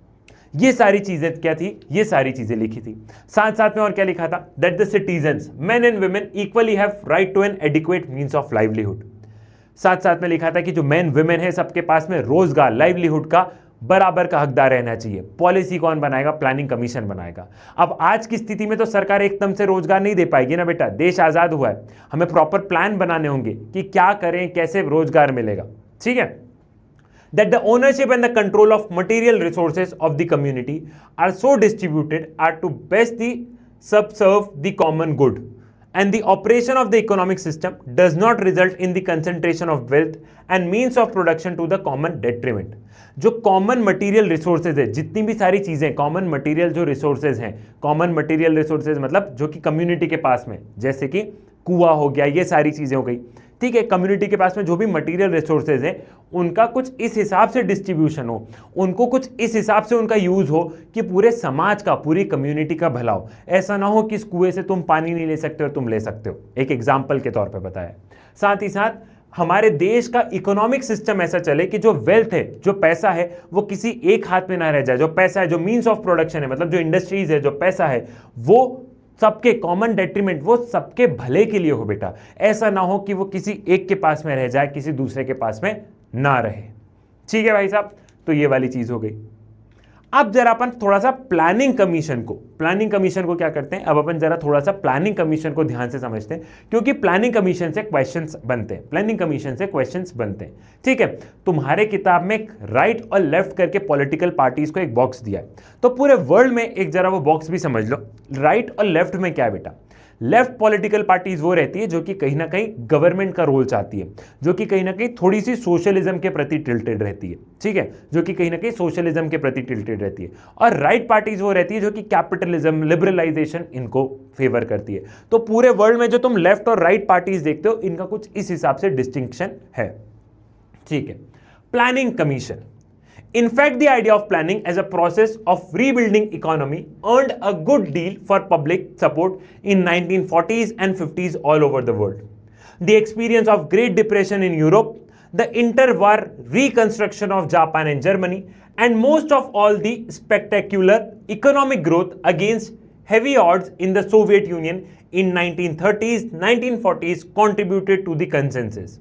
ये सारी चीजें क्या थी, ये सारी चीजें लिखी थी। साथ साथ में और क्या लिखा था, that the citizens men and women equally have right to an adequate means of livelihood. साथ साथ में लिखा था कि जो मेन वुमेन है सबके पास में रोजगार, लाइवलीहुड का बराबर का हकदार रहना चाहिए। पॉलिसी कौन बनाएगा, प्लानिंग कमीशन बनाएगा। अब आज की स्थिति में तो सरकार एकदम से रोजगार नहीं दे पाएगी ना बेटा, देश आजाद हुआ है, हमें प्रॉपर प्लान बनाने होंगे कि क्या करें, कैसे रोजगार मिलेगा, ठीक है। That the ownership and the control of material resources of the community are so distributed as to best subserve the common good, and the operation of the economic system does not result in the concentration of wealth and means of production to the common detriment. जो common material resources है, जितनी भी सारी चीजें common material जो resources हैं, common material resources मतलब जो कि कम्युनिटी के पास में, जैसे कि कुआं हो गया, ये सारी चीजें हो गई, ठीक है। कम्युनिटी के पास में जो भी मटेरियल रिसोर्सेज हैं उनका कुछ इस हिसाब से डिस्ट्रीब्यूशन हो, उनको कुछ इस हिसाब से उनका यूज हो कि पूरे समाज का, पूरी कम्युनिटी का भला हो। ऐसा ना हो कि इस कुएं से तुम पानी नहीं ले सकते हो, तुम ले सकते हो, एक एग्जाम्पल के तौर पर बताया। साथ ही साथ हमारे देश का इकोनॉमिक सिस्टम ऐसा चले कि जो वेल्थ है, जो पैसा है, वो किसी एक हाथ में ना रह जाए। जो पैसा है, जो मीन्स ऑफ प्रोडक्शन है, मतलब जो इंडस्ट्रीज है, जो पैसा है, वो सबके कॉमन डेट्रीमेंट, वो सबके भले के लिए हो बेटा। ऐसा ना हो कि वो किसी एक के पास में रह जाए, किसी दूसरे के पास में ना रहे, ठीक है भाई साहब। तो ये वाली चीज हो गई। अब जरा अपन थोड़ा सा प्लानिंग कमीशन को क्या करते हैं, अब अपन जरा थोड़ा सा प्लानिंग कमीशन को ध्यान से समझते हैं, क्योंकि प्लानिंग कमीशन से क्वेश्चंस बनते हैं। ठीक है, तुम्हारे किताब में राइट और लेफ्ट करके पॉलिटिकल पार्टीज को एक बॉक्स दिया है, तो पूरे वर्ल्ड में एक जरा वो बॉक्स भी समझ लो। राइट और लेफ्ट में क्या है बेटा, लेफ्ट पॉलिटिकल पार्टीज वो रहती है जो कि कहीं ना कहीं गवर्नमेंट का रोल चाहती है, जो कि कहीं ना कहीं थोड़ी सी सोशलिज्म के प्रति टिल्टेड रहती है। ठीक है, जो कि कहीं ना कहीं सोशलिज्म के प्रति टिल्टेड रहती है। और राइट पार्टीज वो रहती है जो कि कैपिटलिज्म, लिबरलाइजेशन इनको फेवर करती है। तो पूरे वर्ल्ड में जो तुम लेफ्ट और राइट पार्टीज देखते हो, इनका कुछ इस हिसाब से डिस्टिंक्शन है। ठीक है, planning commission. In fact, the idea of planning as a process of rebuilding economy earned a good deal for public support in 1940s and 50s all over the world. The experience of Great Depression in Europe, the interwar reconstruction of Japan and Germany, and most of all the spectacular economic growth against heavy odds in the Soviet Union in 1930s, 1940s contributed to the consensus.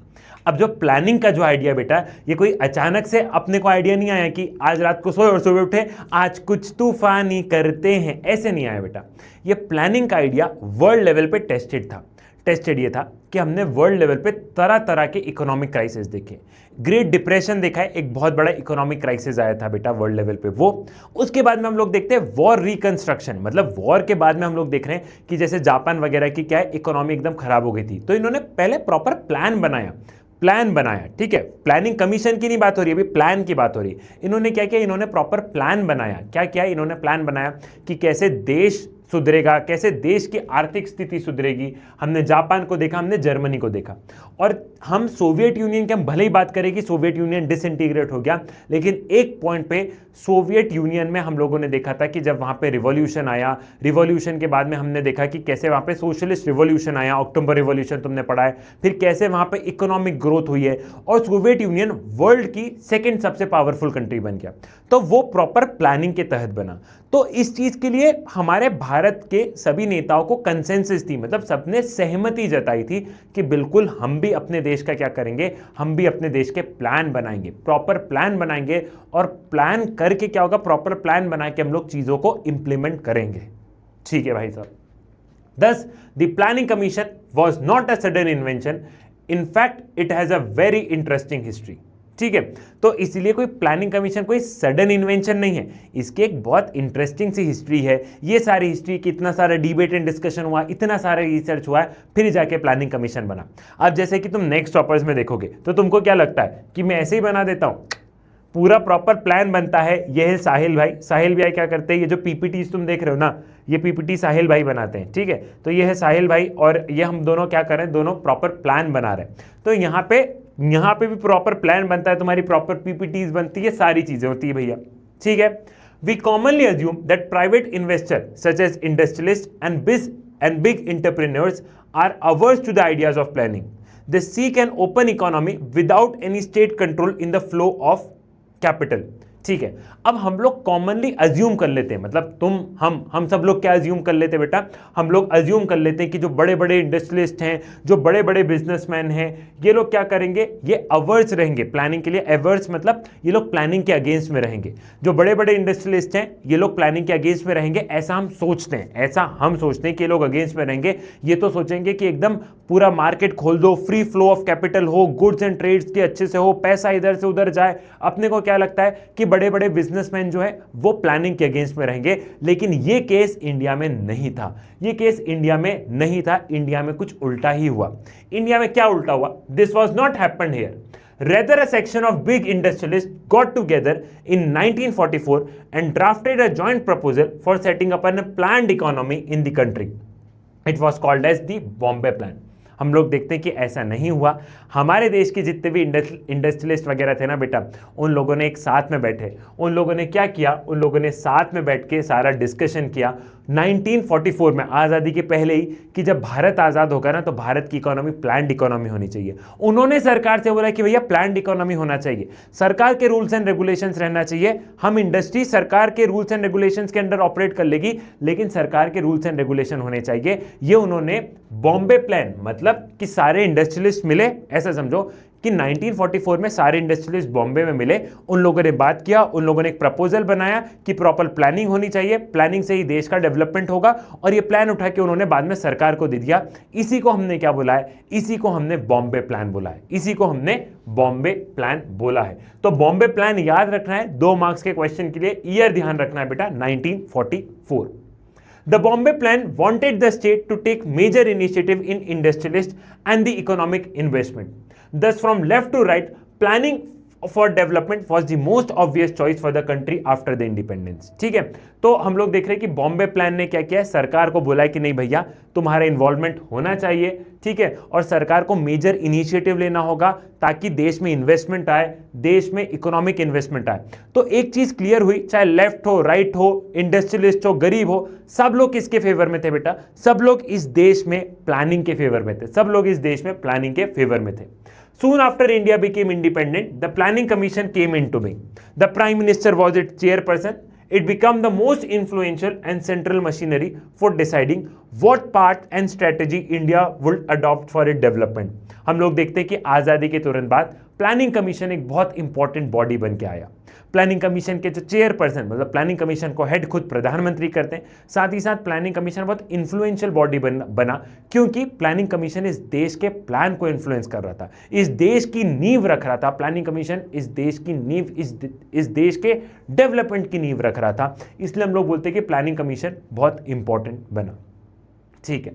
अब जो planning का जो idea बेटा, ये कोई अचानक से अपने को आइडिया नहीं आया कि आज रात को सोए और सुबह उठे आज कुछ तूफानी करते हैं, ऐसे नहीं आया बेटा। ये प्लानिंग का आइडिया वर्ल्ड लेवल पे टेस्टेड ये था कि हमने वर्ल्ड लेवल पे तरह तरह के इकोनॉमिक क्राइसिस देखे। ग्रेट डिप्रेशन देखा है, एक बहुत बड़ा इकोनॉमिक क्राइसिस आया था बेटा वर्ल्ड लेवल पे वो। उसके बाद में हम लोग देखते हैं वॉर रिकंस्ट्रक्शन, मतलब वॉर के बाद में हम लोग देख रहे हैं कि जैसे जापान वगैरह की क्या है, इकोनॉमी एकदम खराब हो गई थी, तो इन्होंने पहले प्रॉपर प्लान बनाया। ठीक है, प्लानिंग कमीशन की नहीं बात हो रही है, अभी प्लान की बात हो रही है। इन्होंने क्या किया, इन्होंने प्रॉपर प्लान बनाया। क्या किया, इन्होंने प्लान बनाया कि कैसे देश सुधरेगा, कैसे देश की आर्थिक स्थिति सुधरेगी। हमने जापान को देखा, हमने जर्मनी को देखा, और हम सोवियत यूनियन की हम भले ही बात करें कि सोवियत यूनियन डिसइंटीग्रेट हो गया, लेकिन एक पॉइंट पे सोवियत यूनियन में हम लोगों ने देखा था कि जब वहाँ पे रिवॉल्यूशन आया, रिवॉल्यूशन के बाद में हमने देखा कि कैसे वहाँ पे सोशलिस्ट रिवॉल्यूशन आया, अक्टूबर रिवॉल्यूशन तुमने पढ़ा है, फिर कैसे वहाँ पे इकोनॉमिक ग्रोथ हुई है और सोवियत यूनियन वर्ल्ड की सेकेंड सबसे पावरफुल कंट्री बन गया। तो वो प्रॉपर प्लानिंग के तहत बना। तो इस चीज के लिए हमारे भारत के सभी नेताओं को कंसेंसस थी, मतलब सबने सहमति जताई थी कि बिल्कुल हम भी अपने देश का क्या करेंगे, हम भी अपने देश के प्लान बनाएंगे, प्रॉपर प्लान बनाएंगे, और प्लान करके क्या होगा, प्रॉपर प्लान बना के हम लोग चीजों को इंप्लीमेंट करेंगे। ठीक है भाई साहब। Thus, the planning commission was not a sudden invention. In fact, it has a very interesting history. ठीक है, तो इसलिए कोई प्लानिंग कमीशन कोई सडन इन्वेंशन नहीं है, इसकी एक बहुत इंटरेस्टिंग सी हिस्ट्री है। ये सारी हिस्ट्री की इतना सारा डिबेट एंड डिस्कशन हुआ, इतना सारा रिसर्च हुआ है, फिर जाके प्लानिंग कमीशन बना। अब जैसे कि तुम नेक्स्ट टॉपर्स में देखोगे तो तुमको क्या लगता है कि मैं ऐसे ही बना देता हूँ, पूरा प्रॉपर प्लान बनता है। ये है साहिल भाई क्या करते हैं, ये जो पीपीटीज तुम देख रहे हो ना, ये पीपीटी साहिल भाई बनाते हैं। ठीक है, तो ये है साहिल भाई और ये हम दोनों क्या कर रहे हैं, दोनों प्रॉपर प्लान बना रहे हैं। तो यहाँ पे भी प्रॉपर प्लान बनता है, तुम्हारी प्रॉपर पीपीटीज बनती है, सारी चीजें होती है भैया। ठीक है, we commonly assume that private investor such as industrialist and big entrepreneurs are averse to the ideas of planning. They seek an open economy without any state control in the flow of capital. ठीक है, अब हम लोग commonly assume कर लेते हैं, मतलब हम सब लोग क्या अज्यूम कर लेते हैं बेटा, हम लोग अज्यूम कर लेते हैं कि जो बड़े बड़े इंडस्ट्रियलिस्ट हैं, जो बड़े बड़े बिजनेसमैन हैं, ये लोग क्या करेंगे, ये अवर्स रहेंगे प्लानिंग के लिए। अवर्स मतलब ये लोग प्लानिंग के अगेंस्ट में रहेंगे। जो बड़े बड़े इंडस्ट्रियलिस्ट हैं ये लोग प्लानिंग के अगेंस्ट में रहेंगे, ऐसा हम सोचते हैं कि ये लोग अगेंस्ट में रहेंगे। ये तो सोचेंगे कि एकदम पूरा मार्केट खोल दो, फ्री फ्लो ऑफ कैपिटल हो, गुड्स एंड ट्रेड्स के अच्छे से हो, पैसा इधर से उधर जाए। अपने को क्या लगता है कि बड़े बड़े बिजनेसमैन जो है वो प्लानिंग के अगेंस्ट में रहेंगे, लेकिन ये केस इंडिया में नहीं था। इंडिया में कुछ उल्टा ही हुआ। इंडिया में क्या उल्टा हुआ? This was not happened here. Rather, a section of big industrialists got together in 1944 and drafted a joint proposal for setting up a planned economy in the country. It was called as the Bombay Plan. हम लोग देखते हैं कि ऐसा नहीं हुआ। हमारे देश के जितने भी इंडस्ट्रियलिस्ट वगैरह थे ना बेटा, उन लोगों ने एक साथ में बैठे, उन लोगों ने क्या किया, उन लोगों ने साथ में बैठ के सारा डिस्कशन किया 1944 में, आज़ादी के पहले ही, कि जब भारत आज़ाद होगा ना तो भारत की इकोनॉमी प्लान्ड इकोनॉमी होनी चाहिए। उन्होंने सरकार से बोला कि भैया प्लान्ड इकोनॉमी होना चाहिए, सरकार के रूल्स एंड रेगुलेशंस रहना चाहिए। हम इंडस्ट्री सरकार के रूल्स एंड रेगुलेशंस के अंडर ऑपरेट कर लेगी, लेकिन सरकार के रूल्स एंड रेगुलेशन होने चाहिए। ये उन्होंने बॉम्बे प्लान, मतलब कि सारे इंडस्ट्रियलिस्ट मिले, ऐसा समझो कि 1944 में सारे इंडस्ट्रियलिस्ट बॉम्बे में मिले, उन लोगों ने बात किया, उन लोगों ने एक प्रपोजल बनाया कि प्रॉपर प्लानिंग होनी चाहिए, प्लानिंग से ही देश का डेवलपमेंट होगा, और ये प्लान उठा के उन्होंने बाद में सरकार को दे दिया। इसी को हमने क्या बोला है? इसी को हमने बॉम्बे प्लान बोला है, इसी को हमने बॉम्बे प्लान बोला है। तो बॉम्बे प्लान याद रखना है 2 मार्क्स के क्वेश्चन के लिए, ईयर ध्यान रखना है बेटा 1944। The Bombay Plan wanted the state to take major initiative in industrialist and the economic investment. Thus, from left to right, planning for development was the most obvious choice for the country after the independence. ठीक है, तो हम लोग देख रहे हैं कि Bombay plan ने क्या किया है? सरकार को बोला है कि नहीं भैया तुम्हारा इन्वॉल्वमेंट होना चाहिए, ठीक है, और सरकार को मेजर इनिशिएटिव लेना होगा ताकि देश में इन्वेस्टमेंट आए, देश में इकोनॉमिक इन्वेस्टमेंट आए। तो एक चीज क्लियर हुई, चाहे लेफ्ट हो, राइट हो, इंडस्ट्रियलिस्ट हो, गरीब हो, सब लोग किसके फेवर में थे बेटा? सब लोग इस देश में प्लानिंग के फेवर में थे, सब लोग इस देश में प्लानिंग के फेवर में थे। Soon after India became independent, the Planning Commission came into being. The Prime Minister was its chairperson. It became the most influential and central machinery for deciding what path and strategy India would adopt for its development. हम लोग देखते हैं कि आज़ादी के तुरंत बाद planning commission एक बहुत इंपॉर्टेंट बॉडी बन के आया। प्लानिंग कमीशन के जो चेयरपर्सन, मतलब प्लानिंग कमीशन को हेड खुद प्रधानमंत्री करते हैं, साथ ही साथ प्लानिंग कमीशन बहुत इन्फ्लुएंशियल बॉडी बना क्योंकि प्लानिंग कमीशन इस देश के प्लान को इन्फ्लुएंस कर रहा था, इस देश की नींव रख रहा था। प्लानिंग कमीशन इस देश की नींव, इस देश के डेवलपमेंट की नींव रख रहा था, इसलिए हम लोग बोलते हैं कि प्लानिंग कमीशन बहुत इंपॉर्टेंट बना। ठीक है,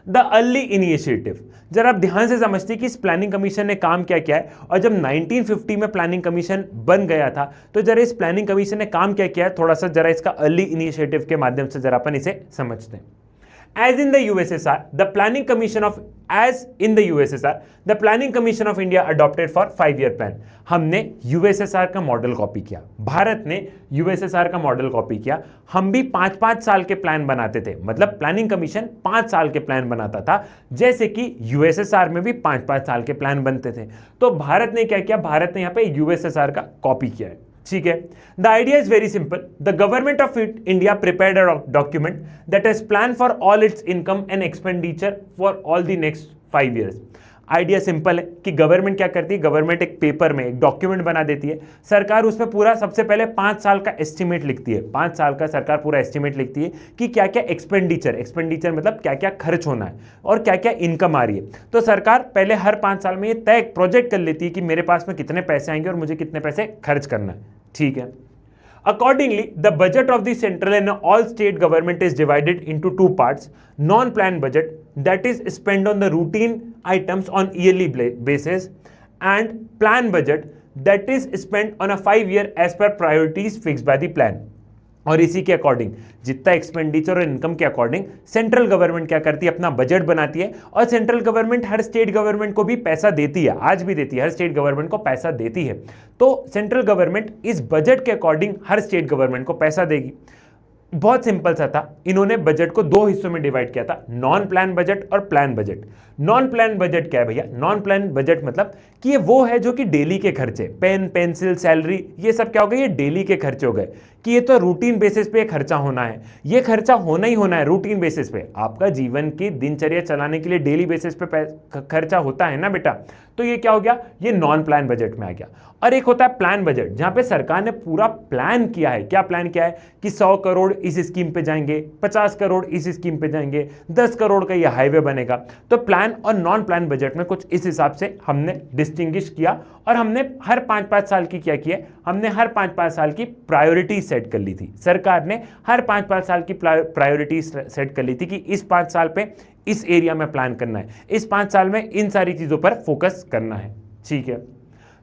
द अर्ली इनिशिएटिव, जरा आप ध्यान से समझते कि इस प्लानिंग कमीशन ने काम क्या किया है, और जब 1950 में प्लानिंग कमीशन बन गया था तो जरा इस प्लानिंग कमीशन ने काम क्या किया है, थोड़ा सा जरा इसका अर्ली इनिशिएटिव के माध्यम से जरा अपन इसे समझते हैं। As in the USSR, the Planning Commission of India adopted for 5-year plan. हमने USSR का मॉडल कॉपी किया, भारत ने USSR का मॉडल कॉपी किया। हम भी 5-5 साल के प्लान बनाते थे, मतलब प्लानिंग कमीशन 5 साल के प्लान बनाता था, जैसे कि USSR में भी 5-5 साल के प्लान बनते थे। तो भारत ने क्या किया? भारत ने यहाँ पे USSR का कॉपी किया है। ठीक है, the idea is very simple. The government of India prepared a document that is plan for all it's income and expenditure for all the next 5 years। Idea simple है कि गवर्नमेंट क्या करती है, गवर्नमेंट एक पेपर में एक document बना देती है, सरकार उसमें पूरा सबसे पहले 5 साल का एस्टिमेट लिखती है, 5 साल का सरकार पूरा एस्टिमेट लिखती है कि क्या क्या एक्सपेंडिचर मतलब क्या क्या खर्च होना है और क्या क्या इनकम आ रही है। तो सरकार पहले हर 5 साल में ये तय प्रोजेक्ट कर लेती है कि मेरे पास में कितने पैसे आएंगे और मुझे कितने पैसे खर्च करना है। ठीक है, accordingly the budget of the central and all state government is divided into 2 parts: non-planned budget that is spent on the routine items on yearly basis and planned budget that is spent on a 5-year as per priorities fixed by the plan। और इसी के according जितना expenditure और income के according central government क्या करती है, अपना बजट बनाती है, और सेंट्रल गवर्नमेंट हर स्टेट गवर्नमेंट को भी पैसा देती है, आज भी देती है, हर स्टेट गवर्नमेंट को पैसा देती है। तो सेंट्रल गवर्नमेंट इस बजट के अकॉर्डिंग हर स्टेट गवर्नमेंट को पैसा देगी। बहुत सिंपल सा था, इन्होंने बजट को 2 हिस्सों में डिवाइड किया था, नॉन प्लान बजट और plan budget. Non plan budget क्या है भैया? नॉन प्लान बजट मतलब कि ये वो है जो कि डेली के खर्चे, पेन, पेंसिल, सैलरी, ये सब क्या हो गए? ये डेली के खर्चे हो गए कि ये तो रूटीन बेसिस पे खर्चा होना है, ये खर्चा होना ही होना है रूटीन बेसिस पे। आपका जीवन की दिनचर्या चलाने के लिए डेली बेसिस पे खर्चा होता है ना बेटा, तो ये क्या हो गया? ये नॉन प्लान बजट में आ गया। और एक होता है प्लान बजट, जहां पे सरकार ने पूरा प्लान किया है। क्या प्लान किया है कि 100 करोड़ इस स्कीम पे जाएंगे, 50 करोड़ इस स्कीम पे जाएंगे, 10 करोड़ का ये हाईवे बनेगा। तो प्लान और नॉन प्लान बजट में कुछ इस हिसाब से हमने डिस्टिंग्विश किया, और हमने हर 5-5 साल की क्या किया, हमने हर 5-5 साल की प्रायोरिटी सेट कर ली थी। सरकार ने हर 5-5 साल की प्रायोरिटी सेट कर ली थी कि इस 5 साल पे इस एरिया में प्लान करना है, इस 5 साल में इन सारी चीजों पर फोकस करना है। ठीक है,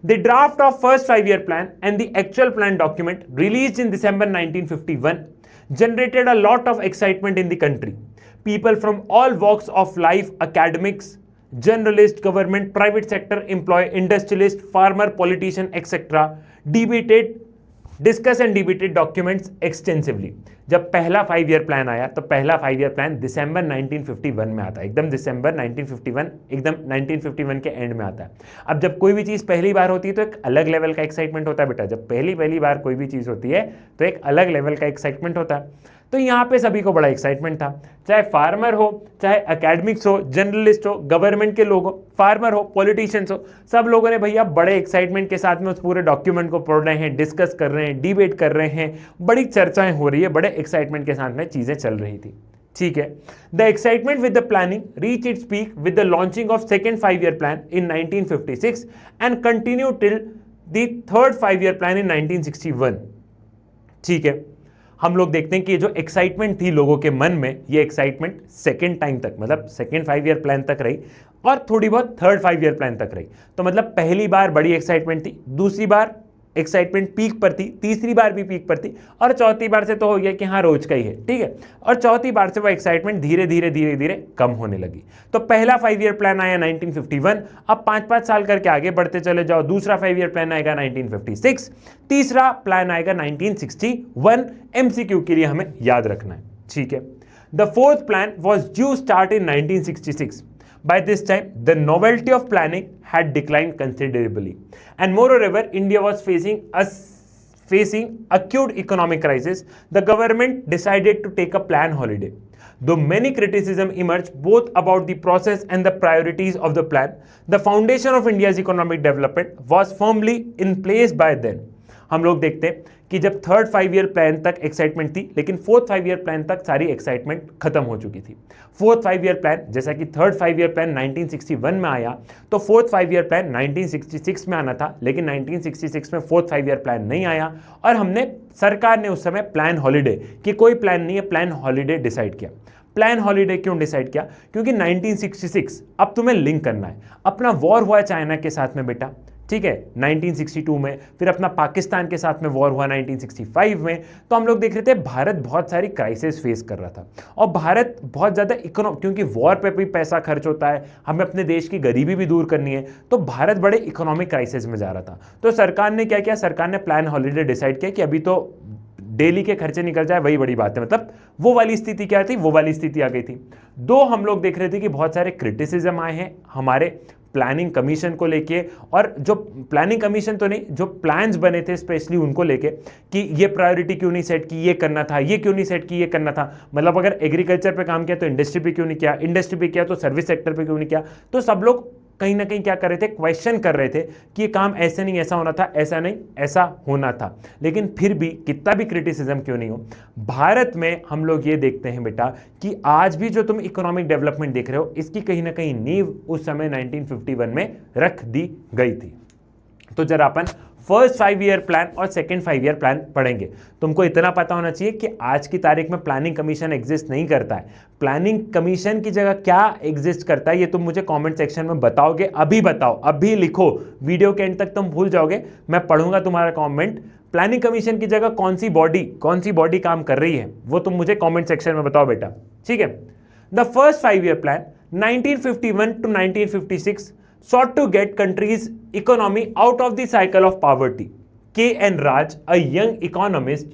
The draft of first 5-year plan and the actual plan document released in December 1951 generated a lot of excitement in the country. People from all walks of life, academics, journalists, government, private sector, employee, industrialist, farmer, politician, etc. Discuss and debated documents extensively. जब पहला 5-year plan आया तो पहला 5-year plan दिसंबर 1951 में आता है, एकदम दिसंबर 1951, एकदम 1951 के एंड में आता है। अब जब कोई भी चीज़ पहली बार होती है तो एक अलग लेवल का एक्साइटमेंट होता है बेटा। जब पहली बार कोई भी चीज़ होती है तो एक अलग लेवल का एक्साइटमेंट होता है। तो यहाँ पे सभी को बड़ा एक्साइटमेंट था, चाहे फार्मर हो, चाहे एकेडमिक्स हो, जर्नलिस्ट हो, गवर्नमेंट के लोग हो, फार्मर हो, पॉलिटिशियंस हो, सब लोगों ने भैया बड़े एक्साइटमेंट के साथ में उस पूरे डॉक्यूमेंट को पढ़ रहे हैं, डिस्कस कर रहे हैं, डिबेट कर रहे हैं, बड़ी चर्चाएं हो रही है, बड़े एक्साइटमेंट के साथ में चीजें चल रही थी। ठीक है, the excitement with the planning reach its peak with the launching of second 5-year plan in 1956 and continue till the third 5-year plan in 1961। ठीक है, हम लोग देखते हैं कि ये जो एक्साइटमेंट थी लोगों के मन में, ये एक्साइटमेंट सेकेंड टाइम तक, मतलब सेकेंड 5-year प्लान तक रही और थोड़ी बहुत थर्ड 5-year प्लान तक रही। तो मतलब पहली बार बड़ी एक्साइटमेंट थी, दूसरी बार एक्साइटमेंट पीक पर थी, तीसरी बार भी पीक पर थी और चौथी बार से तो हो गया कि हाँ रोज का ही है। ठीक है, और चौथी बार से वो एक्साइटमेंट धीरे धीरे धीरे धीरे कम होने लगी। तो पहला 5-year प्लान आया 1951, अब 5-5 साल करके आगे बढ़ते चले जाओ, दूसरा 5-year प्लान आएगा 1956, तीसरा प्लान आएगा 1961। एमसीक्यू के लिए हमें याद रखना है। ठीक है, the fourth plan was due start in 1966। By this time, the novelty of planning had declined considerably, and moreover, India was facing acute economic crisis. The government decided to take a plan holiday. Though many criticism emerged both about the process and the priorities of the plan, the foundation of India's economic development was firmly in place by then. हम लोग देखते हैं कि जब third 5-year plan तक excitement थी, लेकिन fourth 5-year plan तक सारी एक्साइटमेंट खत्म हो चुकी थी। फोर्थ 5-year प्लान, जैसा कि थर्ड 5-year प्लान 1961 में आया, तो फोर्थ 5-year प्लान 1966 में आना था, लेकिन 1966 में फोर्थ 5-year प्लान नहीं आया और हमने, सरकार ने उस समय प्लान हॉलीडे, कि कोई प्लान नहीं है, प्लान हॉलीडे डिसाइड किया। प्लान हॉलीडे क्यों डिसाइड किया? क्योंकि 1966 अब तुम्हें लिंक करना है, अपना वॉर हुआ चाइना के साथ में बेटा, ठीक है, 1962 में, फिर अपना पाकिस्तान के साथ में वॉर हुआ 1965 में। तो हम लोग देख रहे थे भारत बहुत सारी क्राइसिस फेस कर रहा था और भारत बहुत ज़्यादा क्योंकि वॉर पे भी पैसा खर्च होता है, हमें अपने देश की गरीबी भी दूर करनी है, तो भारत बड़े इकोनॉमिक क्राइसिस में जा रहा था। तो सरकार ने क्या किया? सरकार ने प्लान हॉलीडे डिसाइड किया कि अभी तो डेली के खर्चे निकल जाए, वही बड़ी बात है। मतलब वो वाली स्थिति क्या थी? वो वाली स्थिति आ गई थी। दो हम लोग देख रहे थे कि बहुत सारे क्रिटिसिज्म आए हैं हमारे प्लानिंग कमीशन को लेके, और जो प्लानिंग कमीशन तो नहीं, जो प्लान्स बने थे स्पेशली उनको लेके, कि ये प्रायोरिटी क्यों नहीं सेट की, ये करना था, ये क्यों नहीं सेट की, ये करना था। मतलब अगर एग्रीकल्चर पे काम किया तो इंडस्ट्री पे क्यों नहीं किया, इंडस्ट्री पे किया तो सर्विस सेक्टर पे क्यों नहीं किया। तो सब लोग कहीं ना कहीं क्या कर रहे थे? क्वेश्चन कर रहे थे कि ये काम ऐसे नहीं ऐसा होना था, ऐसा नहीं ऐसा होना था। लेकिन फिर भी कितना भी क्रिटिसिज्म क्यों नहीं हो, भारत में हम लोग ये देखते हैं बेटा कि आज भी जो तुम इकोनॉमिक डेवलपमेंट देख रहे हो, इसकी कहीं ना कहीं नींव उस समय 1951 में रख दी गई थी। तो जरा अपन फर्स्ट 5-year प्लान और सेकंड 5-year प्लान पढ़ेंगे। तुमको इतना पता होना चाहिए कि आज की तारीख में प्लानिंग कमीशन एग्जिस्ट नहीं करता है। प्लानिंग कमीशन की जगह क्या एग्जिस्ट करता है, ये तुम मुझे कमेंट सेक्शन में बताओगे। अभी बताओ, अभी लिखो, वीडियो के एंड तक तुम भूल जाओगे, मैं पढ़ूंगा तुम्हारा कमेंट। प्लानिंग कमीशन की जगह कौन सी बॉडी काम कर रही है, वो तुम मुझे कॉमेंट सेक्शन में बताओ बेटा, ठीक है। The first 5-year plan 1951 to 1956 sought to get country's economy out of the cycle of poverty. K.N. Raj, a young economist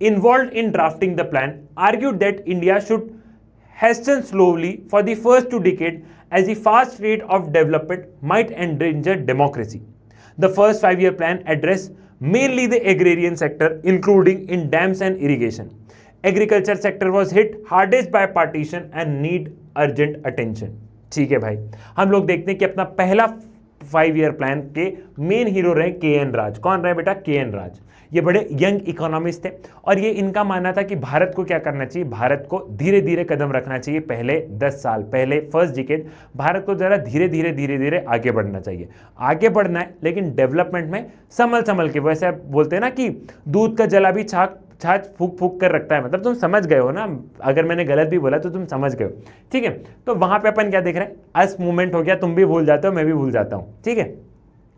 involved in drafting the plan, argued that India should hasten slowly for the first 2 decades as the fast rate of development might endanger democracy. The first 5-year plan addressed mainly the agrarian sector, including in dams and irrigation. Agriculture sector was hit hardest by partition and need urgent attention. ठीक है भाई, हम लोग देखते हैं कि अपना पहला 5-year प्लान के मेन हीरो रहे के.एन. राज। कौन रहे बेटा? के.एन. राज। ये बड़े यंग इकोनॉमिस्ट थे और ये इनका मानना था कि भारत को क्या करना चाहिए, भारत को धीरे धीरे कदम रखना चाहिए। पहले 10 साल, पहले फर्स्ट डिकेड भारत को जरा धीरे धीरे आगे बढ़ना चाहिए। आगे बढ़ना है लेकिन डेवलपमेंट में संभल के, वैसे बोलते हैं ना कि दूध का जला भी छाछ फूक कर रखता है। मतलब तुम समझ गए हो ना, अगर मैंने गलत भी बोला तो तुम समझ गए हो, ठीक है। तो वहां पे अपन क्या देख रहे हैं? अस मूवमेंट हो गया, तुम भी भूल जाते हो, मैं भी भूल जाता हूं, ठीक है।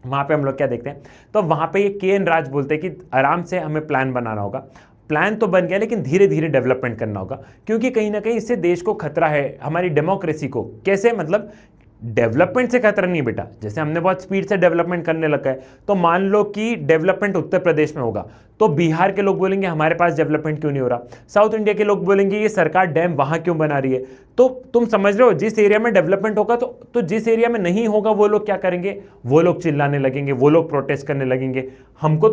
वहां पे हम लोग क्या देखते हैं? तो वहां पे ये के.एन. राज बोलते हैं कि आराम से हमें प्लान बनाना होगा। प्लान तो बन गया लेकिन धीरे धीरे डेवलपमेंट करना होगा, क्योंकि कहीं ना कहीं इससे देश को खतरा है, हमारी डेमोक्रेसी को। कैसे? मतलब डेवलपमेंट से खतरा नहीं बेटा। जैसे हमने बहुत स्पीड से डेवलपमेंट करने लगा है, तो मान लो कि डेवलपमेंट उत्तर प्रदेश में होगा तो बिहार के लोग बोलेंगे हमारे पास डेवलपमेंट क्यों नहीं हो रहा, साउथ इंडिया के लोग बोलेंगे ये सरकार डैम वहां क्यों बना रही है। तो तुम समझ रहे हो, जिस एरिया में डेवलपमेंट होगा तो जिस एरिया में नहीं होगा वो लोग क्या करेंगे? वो लोग चिल्लाने लगेंगे, वो लोग प्रोटेस्ट करने लगेंगे। हमको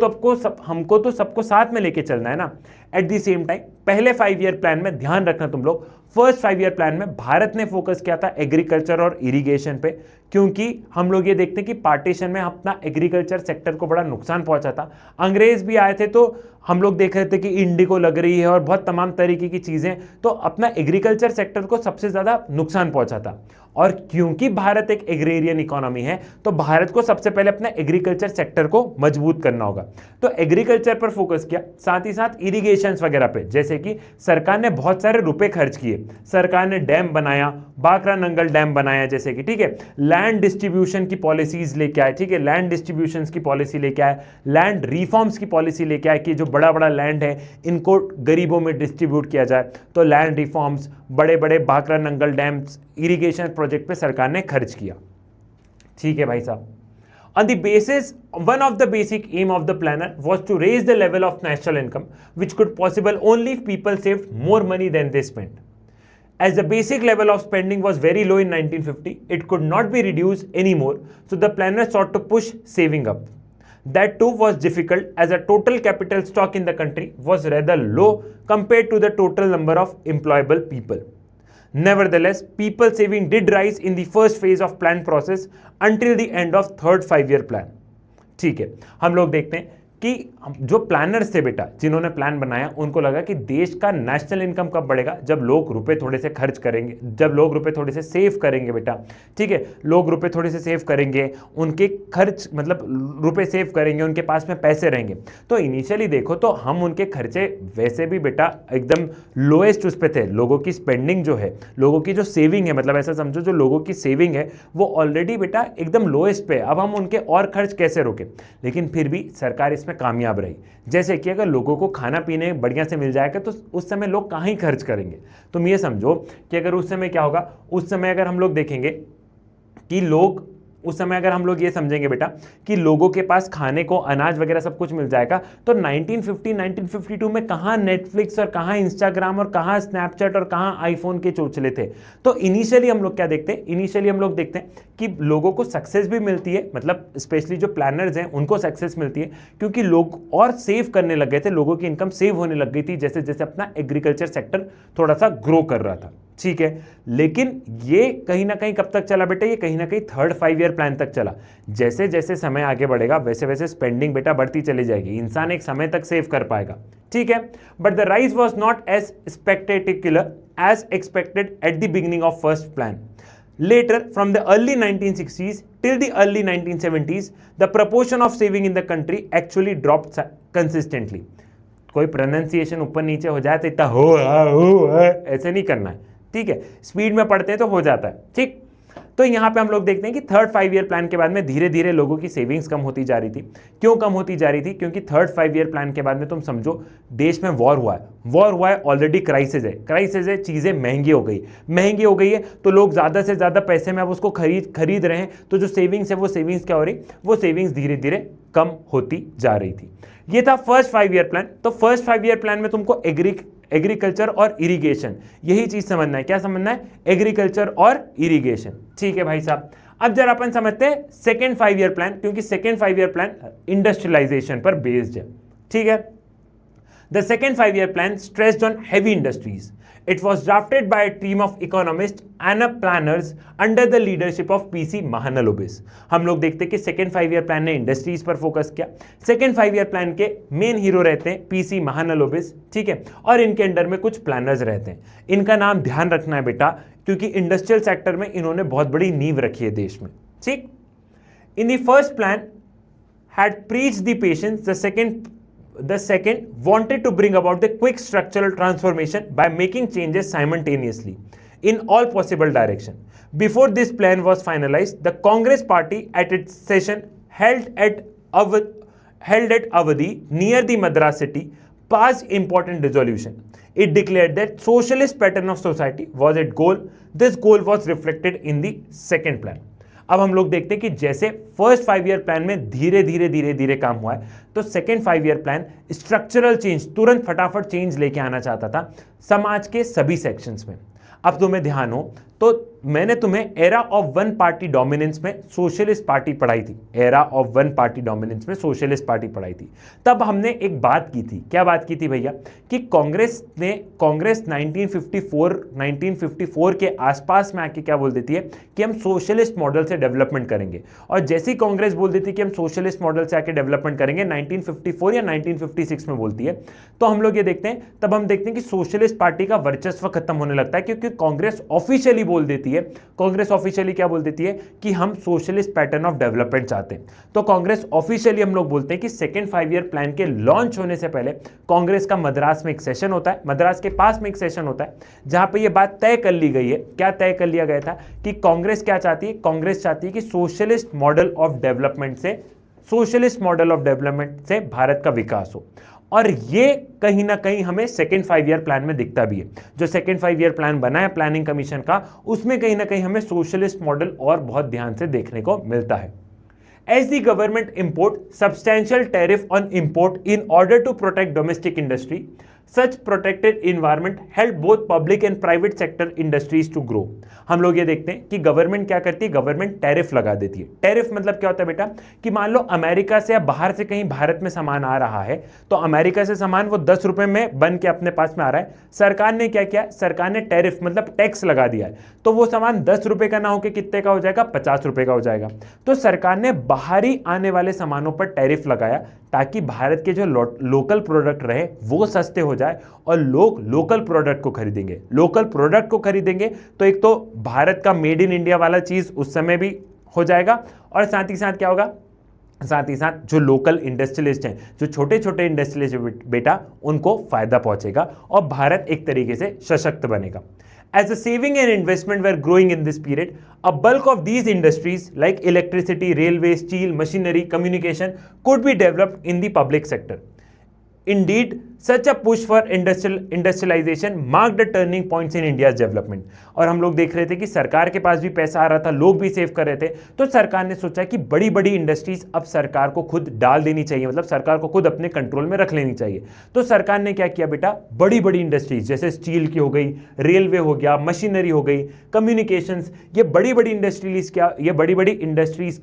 तो सबको साथ में लेके चलना है ना। एट द सेम टाइम पहले 5 ईयर प्लान में ध्यान रखना तुम लोग, फर्स्ट 5 ईयर प्लान में भारत ने फोकस किया था एग्रीकल्चर और इरिगेशन पे, क्योंकि हम लोग ये देखते हैं कि पार्टीशन में अपना एग्रीकल्चर सेक्टर को बड़ा नुकसान पहुंचा था। अंग्रेज भी आए थे तो हम लोग देख रहे थे कि इंडिगो लग रही है और बहुत तमाम तरीके की चीजें, तो अपना एग्रीकल्चर सेक्टर को सबसे ज्यादा नुकसान पहुंचा था। और क्योंकि भारत एक एग्रेरियन इकोनॉमी है तो भारत को सबसे पहले अपना एग्रीकल्चर सेक्टर को मजबूत करना होगा, तो एग्रीकल्चर पर फोकस किया, साथ ही साथ इरिगेशन वगैरह पे, जैसे कि सरकार ने बहुत सारे रुपए खर्च किए, सरकार ने डैम बनाया, बाकरा नंगल डैम बनाया, जैसे कि ठीक है, लैंड डिस्ट्रीब्यूशन की पॉलिसीज लेके आए, ठीक है, लैंड डिस्ट्रीब्यूशन की पॉलिसी लेके आए, लैंड रिफॉर्म्स की पॉलिसी लेके आए कि जो बड़ा बड़ा लैंड है इनको गरीबों में डिस्ट्रीब्यूट किया जाए, तो लैंड रिफॉर्म्स, बड़े बड़े baccarat Nangal dams, irrigation project पे सरकार ने खर्च किया। ठीक है भाई साहब, on the basis, one of the basic aim of the planner was to raise the level of national income, which could possible only if people saved more money than they spent. As the basic level of spending was very low in 1950, it could not be reduced anymore, so the planner sought to push saving up. That too was difficult as a total capital stock in the country was rather low compared to the total number of employable people. Nevertheless, people saving did rise in the first phase of plan process until the end of third 5-year plan. ठीक है, हम लोग देखते हैं कि जो planners थे बेटा, जिन्होंने प्लान बनाया, उनको लगा कि देश का नेशनल इनकम कब बढ़ेगा, जब लोग रुपए थोड़े से खर्च करेंगे, जब लोग रुपए थोड़े से सेव करेंगे बेटा, ठीक है, लोग रुपए थोड़े से सेव करेंगे, उनके खर्च मतलब रुपए सेव करेंगे, उनके पास में पैसे रहेंगे। तो इनिशियली देखो तो हम उनके खर्चे वैसे भी बेटा एकदम लोएस्ट उस पे थे, लोगों की स्पेंडिंग जो है, लोगों की जो सेविंग है, मतलब ऐसा समझो जो लोगों की सेविंग है वो ऑलरेडी बेटा एकदम लोएस्ट पे, अब हम उनके और खर्च कैसे रोकें। लेकिन फिर भी सरकार इसमें कामयाब रही, जैसे कि अगर लोगों को खाना पीने बढ़िया से मिल जाएगा तो उस समय लोग कहाँ ही खर्च करेंगे। तुम ये समझो कि अगर उस समय क्या होगा, उस समय अगर हम लोग देखेंगे कि लोग उस समय अगर हम लोग ये समझेंगे बेटा कि लोगों के पास खाने को अनाज वगैरह सब कुछ मिल जाएगा, तो 1952 में कहाँ नेटफ्लिक्स और कहाँ इंस्टाग्राम और कहाँ स्नैपचैट और कहाँ आईफोन के चोचले थे। तो इनिशियली हम लोग क्या देखते हैं, इनिशियली हम लोग देखते हैं कि लोगों को सक्सेस भी मिलती है, मतलब स्पेशली जो प्लानर्स हैं उनको सक्सेस मिलती है, क्योंकि लोग और सेव करने लग गए थे, लोगों की इनकम सेव होने लग गई थी जैसे जैसे अपना एग्रीकल्चर सेक्टर थोड़ा सा ग्रो कर रहा था। ठीक है, लेकिन ये कहीं ना कहीं कब तक चला बेटा, ये कहीं ना कहीं थर्ड 5-ईयर प्लान तक चला। जैसे जैसे समय आगे बढ़ेगा वैसे वैसे स्पेंडिंग बेटा बढ़ती चली जाएगी, इंसान एक समय तक सेव कर पाएगा। ठीक है, but the rise was not as spectacular as expected at the beginning of first plan. Later, from the early 1960s till the early 1970s, the proportion of saving in the country actually dropped consistently. कोई pronunciation ऊपर नीचे हो जाए तो इतना हो ऐसे नहीं करना है, ठीक है, स्पीड में पढ़ते हैं तो हो जाता है। ठीक, तो यहाँ पे हम लोग देखते हैं कि थर्ड 5-ईयर प्लान के बाद में धीरे धीरे लोगों की सेविंग्स कम होती जा रही थी। क्यों कम होती जा रही थी? क्योंकि थर्ड 5-ईयर प्लान के बाद में तुम समझो देश में वॉर हुआ है, ऑलरेडी क्राइसिस है, चीज़ें महंगी हो गई है, तो लोग ज़्यादा से ज़्यादा पैसे में अब उसको खरीद रहे हैं, तो जो सेविंग्स है वो सेविंग्स क्या हो रही, वो सेविंग्स धीरे धीरे कम होती जा रही थी। ये था फर्स्ट 5-ईयर प्लान। तो फर्स्ट 5-ईयर प्लान में तुमको एग्रीकल्चर और इरिगेशन, यही चीज समझना है। क्या समझना है? एग्रीकल्चर और इरिगेशन। ठीक है भाई साहब, अब जरा अपन समझते हैं सेकेंड 5-ईयर प्लान, क्योंकि सेकेंड 5-ईयर प्लान इंडस्ट्रियलाइजेशन पर बेस्ड है। ठीक है, द सेकेंड 5-ईयर plan stressed on heavy industries. It was drafted by a team of economists and planners under the leadership of PC Mahalanobis. हम लोग देखते हैं कि सेकेंड 5-ईयर प्लान ने इंडस्ट्रीज पर फोकस किया। सेकेंड 5-ईयर प्लान के मेन हीरो रहते हैं PC Mahalanobis, ठीक है, और इनके अंडर में कुछ प्लानर्स रहते हैं। इनका नाम ध्यान रखना है बेटा, क्योंकि इंडस्ट्रियल सेक्टर में इन्होंने बहुत बड़ी नींव रखी है देश में। ठीक, in the first plan had preached the patience, the second wanted to bring about the quick structural transformation by making changes simultaneously in all possible direction. Before this plan was finalized, the Congress party at its session held at Awadhi near the Madras city passed important resolution. It declared that socialist pattern of society was its goal. This goal was reflected in the second plan. अब हम लोग देखते हैं कि जैसे first 5-ईयर plan में धीरे धीरे काम हुआ है, तो सेकेंड 5-ईयर प्लान स्ट्रक्चरल चेंज, तुरंत फटाफट चेंज लेके आना चाहता था समाज के सभी सेक्शंस में। अब तुम्हें ध्यान हो तो मैंने तुम्हें era of one party dominance में सोशलिस्ट पार्टी पढ़ाई थी, era of one party dominance में सोशलिस्ट पार्टी पढ़ाई थी। तब हमने एक बात की थी, क्या बात की थी भैया, कि कांग्रेस 1954 के आसपास में आके क्या बोल देती है कि हम सोशलिस्ट मॉडल से डेवलपमेंट करेंगे। और जैसी कांग्रेस बोल देती कि हम सोशलिस्ट मॉडल से आके डेवलपमेंट करेंगे, 1954 या 1956 में बोलती है, तो हम लोग ये देखते हैं, तब हम देखते हैं कि सोशलिस्ट पार्टी का वर्चस्व खत्म होने लगता है, क्योंकि कांग्रेस ऑफिशियली बोल देती है, कांग्रेस ऑफिशियली क्या बोल देती है कि हम सोशलिस्ट पैटर्न ऑफ डेवलपमेंट चाहते हैं। तो कांग्रेस ऑफिशियली हम लोग बोलते हैं कि सेकेंड 5 ईयर प्लान के लॉन्च होने से पहले कांग्रेस का मद्रास में एक सेशन होता है, मद्रास के पास में एक सेशन होता है, जहां पे ये बात तय कर ली गई है। क्या तय कर लिया गया था कि कांग्रेस क्या चाहती है, कांग्रेस चाहती है कि सोशलिस्ट मॉडल ऑफ डेवलपमेंट से भारत का विकास हो। और ये कहीं ना कहीं हमें सेकेंड 5 ईयर प्लान में दिखता भी है। जो सेकेंड 5 ईयर प्लान बना है प्लानिंग कमीशन का, उसमें कहीं ना कहीं हमें सोशलिस्ट मॉडल और बहुत ध्यान से देखने को मिलता है। As the government import substantial tariff on import in order to protect domestic industry, such protected environment help both public and private sector industries to grow। हम लोग ये देखते हैं कि गवर्नमेंट क्या करती है, गवर्नमेंट टैरिफ लगा देती है। टैरिफ मतलब क्या होता है बेटा, कि मान लो अमेरिका से या बाहर से कहीं भारत में सामान आ रहा है, तो अमेरिका से सामान वो 10 रुपए में बन के अपने पास में आ रहा है, सरकार ने क्या किया, सरकार ने टैरिफ मतलब टैक्स लगा दिया है, तो वो सामान 10 रुपए का ना होकर कितने का हो जाएगा, 50 रुपए का हो जाएगा। तो सरकार ने बाहरी आने वाले सामानों पर टैरिफ लगाया, ताकि भारत के जो लोकल प्रोडक्ट रहे वो सस्ते हो जाए और लोग लोकल प्रोडक्ट को खरीदेंगे। लोकल प्रोडक्ट को खरीदेंगे तो एक तो भारत का मेड इन इंडिया वाला चीज उस समय भी हो जाएगा, और साथ ही साथ क्या होगा, साथ ही साथ जो लोकल इंडस्ट्रियलिस्ट हैं, जो छोटे छोटे इंडस्ट्रियलिस्ट बेटा, उनको फायदा पहुंचेगा और भारत एक तरीके से सशक्त बनेगा। As the saving and investment were growing in this period, a bulk of these industries like electricity, railway, steel, machinery, communication could be developed in the public sector. Indeed, such a push for industrialization marked the turning points in India's development। और हम लोग देख रहे थे कि सरकार के पास भी पैसा आ रहा था, लोग भी सेव कर रहे थे, तो सरकार ने सोचा कि बड़ी बड़ी इंडस्ट्रीज अब सरकार को खुद डाल देनी चाहिए, मतलब सरकार को खुद अपने कंट्रोल में रख लेनी चाहिए। तो सरकार ने क्या किया बेटा, बड़ी बड़ी इंडस्ट्रीज जैसे स्टील की हो गई, रेलवे हो गया, मशीनरी हो गई, कम्युनिकेशंस, ये बड़ी बड़ी इंडस्ट्रीज क्या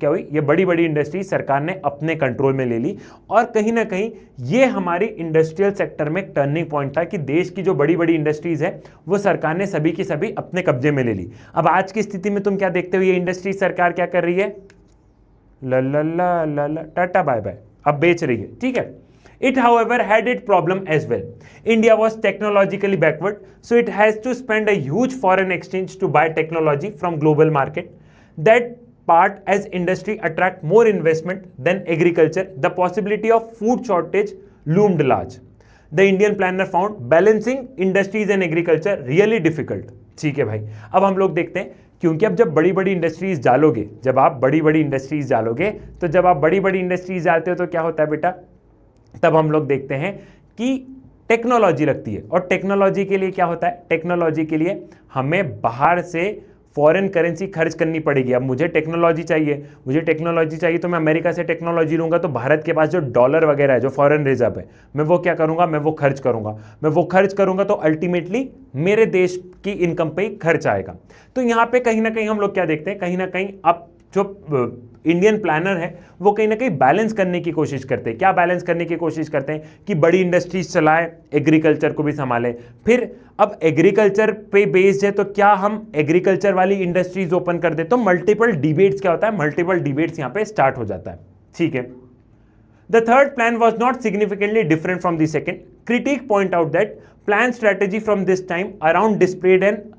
हुई, ये बड़ी बड़ी इंडस्ट्रीज सरकार ने अपने कंट्रोल में ले ली। और कहीं ना कहीं ये हमारी इंडस्ट्रियल सेक्टर में एक टर्निंग पॉइंट था कि देश की जो बड़ी बड़ी इंडस्ट्रीज है वो सरकार ने सभी की सभी अपने कब्जे में ले ली। अब आज की स्थिति में तुम क्या देखते हो, ये इंडस्ट्री सरकार क्या कर रही है, ला टाटा बाय बाय, अब बेच रही है, ठीक है। It however had its problem as well. India was technologically backward, so it has to spend a huge foreign exchange to buy technology from global market. That part as industry attract more investment than agriculture, the possibility of food shortage loomed large. The Indian planner found balancing industries and agriculture really difficult. ठीक है भाई, अब हम लोग देखते हैं, क्योंकि अब जब बड़ी बड़ी इंडस्ट्रीज डालोगे, जब आप बड़ी बड़ी इंडस्ट्रीज डालोगे, तो जब आप बड़ी बड़ी इंडस्ट्रीज डालते हो तो क्या होता है बेटा, तब हम लोग देखते हैं कि टेक्नोलॉजी लगती है। और टेक्नोलॉजी के लिए क्या होता है, टेक्नोलॉजी के लिए हमें बाहर से फॉरेन करेंसी खर्च करनी पड़ेगी। अब मुझे टेक्नोलॉजी चाहिए तो मैं अमेरिका से टेक्नोलॉजी लूंगा, तो भारत के पास जो डॉलर वगैरह है, जो फॉरेन रिजर्व है, मैं वो क्या करूंगा, मैं वो खर्च करूंगा तो अल्टीमेटली मेरे देश की इनकम पे ही खर्च आएगा। तो यहाँ पे कहीं ना कहीं हम लोग क्या देखते हैं, कहीं ना कहीं अब जो इंडियन प्लानर है वो कहीं ना कहीं बैलेंस करने की कोशिश करते हैं। क्या बैलेंस करने की कोशिश करते हैं कि बड़ी इंडस्ट्रीज चलाएं, एग्रीकल्चर को भी संभालें। फिर अब एग्रीकल्चर पे बेस्ड है, तो क्या हम एग्रीकल्चर वाली इंडस्ट्रीज ओपन कर दे, तो मल्टीपल डिबेट्स क्या होता है, मल्टीपल डिबेट्स यहाँ पे स्टार्ट हो जाता है, ठीक है। The third plan was not significantly different from the second. Critics point out that plan strategy from this time around displayed an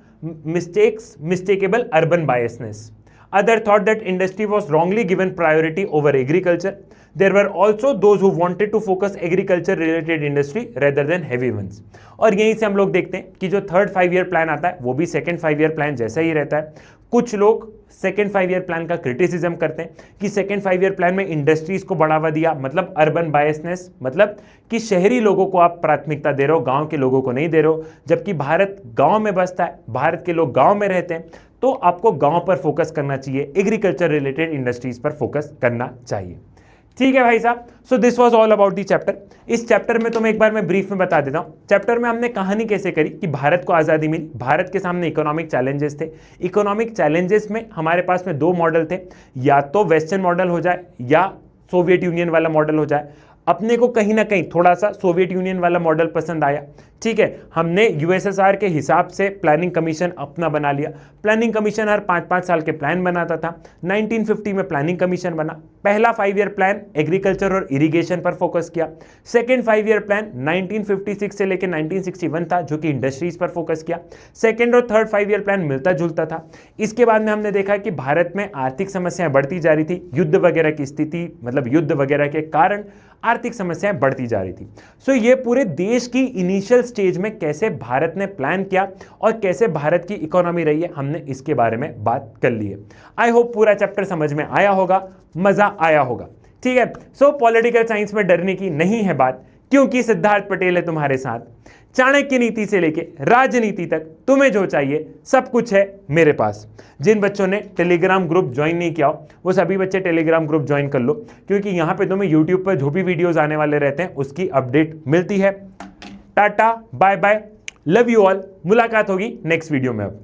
mistakable urban biasness. Others thought that industry was wrongly given priority over agriculture. There were also those who wanted to focus agriculture related industry rather than heavy ones. और यहीं से हम लोग देखते हैं कि जो third 5 year plan आता है वो भी सेकेंड 5 ईयर प्लान जैसा ही रहता है। कुछ लोग सेकेंड 5 ईयर प्लान का क्रिटिसिज्म करते हैं कि सेकेंड 5 ईयर प्लान में इंडस्ट्रीज को बढ़ावा दिया, मतलब अर्बन बायसनेस, मतलब कि शहरी लोगों को आप प्राथमिकता दे रहे हो, गांव के लोगों को नहीं दे रहे हो। जबकि भारत गांव में बसता है, भारत के लोग गांव में रहते हैं, तो आपको गांव पर फोकस करना चाहिए, एग्रीकल्चर रिलेटेड इंडस्ट्रीज पर फोकस करना चाहिए। ठीक है भाई साहब। So this was all about the chapter. इस चैप्टर में तुम्हें एक बार मैं ब्रीफ में बता देता हूं। चैप्टर में हमने कहानी कैसे करी कि भारत को आजादी मिली, भारत के सामने इकोनॉमिक चैलेंजेस थे। इकोनॉमिक चैलेंजेस में हमारे पास में दो मॉडल थे, या तो वेस्टर्न मॉडल हो जाए या सोवियत यूनियन वाला मॉडल हो जाए। अपने को कहीं ना कहीं थोड़ा सा सोवियत यूनियन वाला मॉडल पसंद आया, ठीक है। हमने यूएसएसआर के हिसाब से प्लानिंग कमीशन अपना बना लिया। प्लानिंग कमीशन हर 5-5 साल के प्लान बनाता था। 1950 में प्लानिंग कमीशन बना। पहला 5 ईयर प्लान एग्रीकल्चर और इरिगेशन पर फोकस किया। सेकेंड 5 ईयर प्लान 1956 से लेकर 1961 था, जो कि इंडस्ट्रीज पर फोकस किया। सेकेंड और थर्ड 5 ईयर प्लान मिलता जुलता था। इसके बाद में हमने देखा कि भारत में आर्थिक समस्याएं बढ़ती जा रही थी, युद्ध वगैरह की स्थिति, मतलब युद्ध वगैरह के कारण आर्थिक समस्याएं बढ़ती जा रही थी। सो ये पूरे देश की इनिशियल स्टेज में कैसे भारत ने प्लान किया और कैसे भारत की इकोनॉमी रही है, हमने इसके बारे में बात कर ली है। आई होप पूरा चैप्टर समझ में आया होगा, मजा आया होगा, ठीक है। सो पॉलिटिकल साइंस में डरने की नहीं है बात, क्योंकि सिद्धार्थ पटेल है तुम्हारे साथ। चाणक्य नीति से लेके राजनीति तक तुम्हें जो चाहिए सब कुछ है मेरे पास। जिन बच्चों ने टेलीग्राम ग्रुप ज्वाइन नहीं किया हो, वो सभी बच्चे टेलीग्राम ग्रुप ज्वाइन कर लो, क्योंकि यहाँ पे तुम्हें यूट्यूब पर जो भी वीडियोस आने वाले रहते हैं उसकी अपडेट मिलती है। Tata bye bye, love you all. मुलाकात होगी नेक्स्ट वीडियो में अब।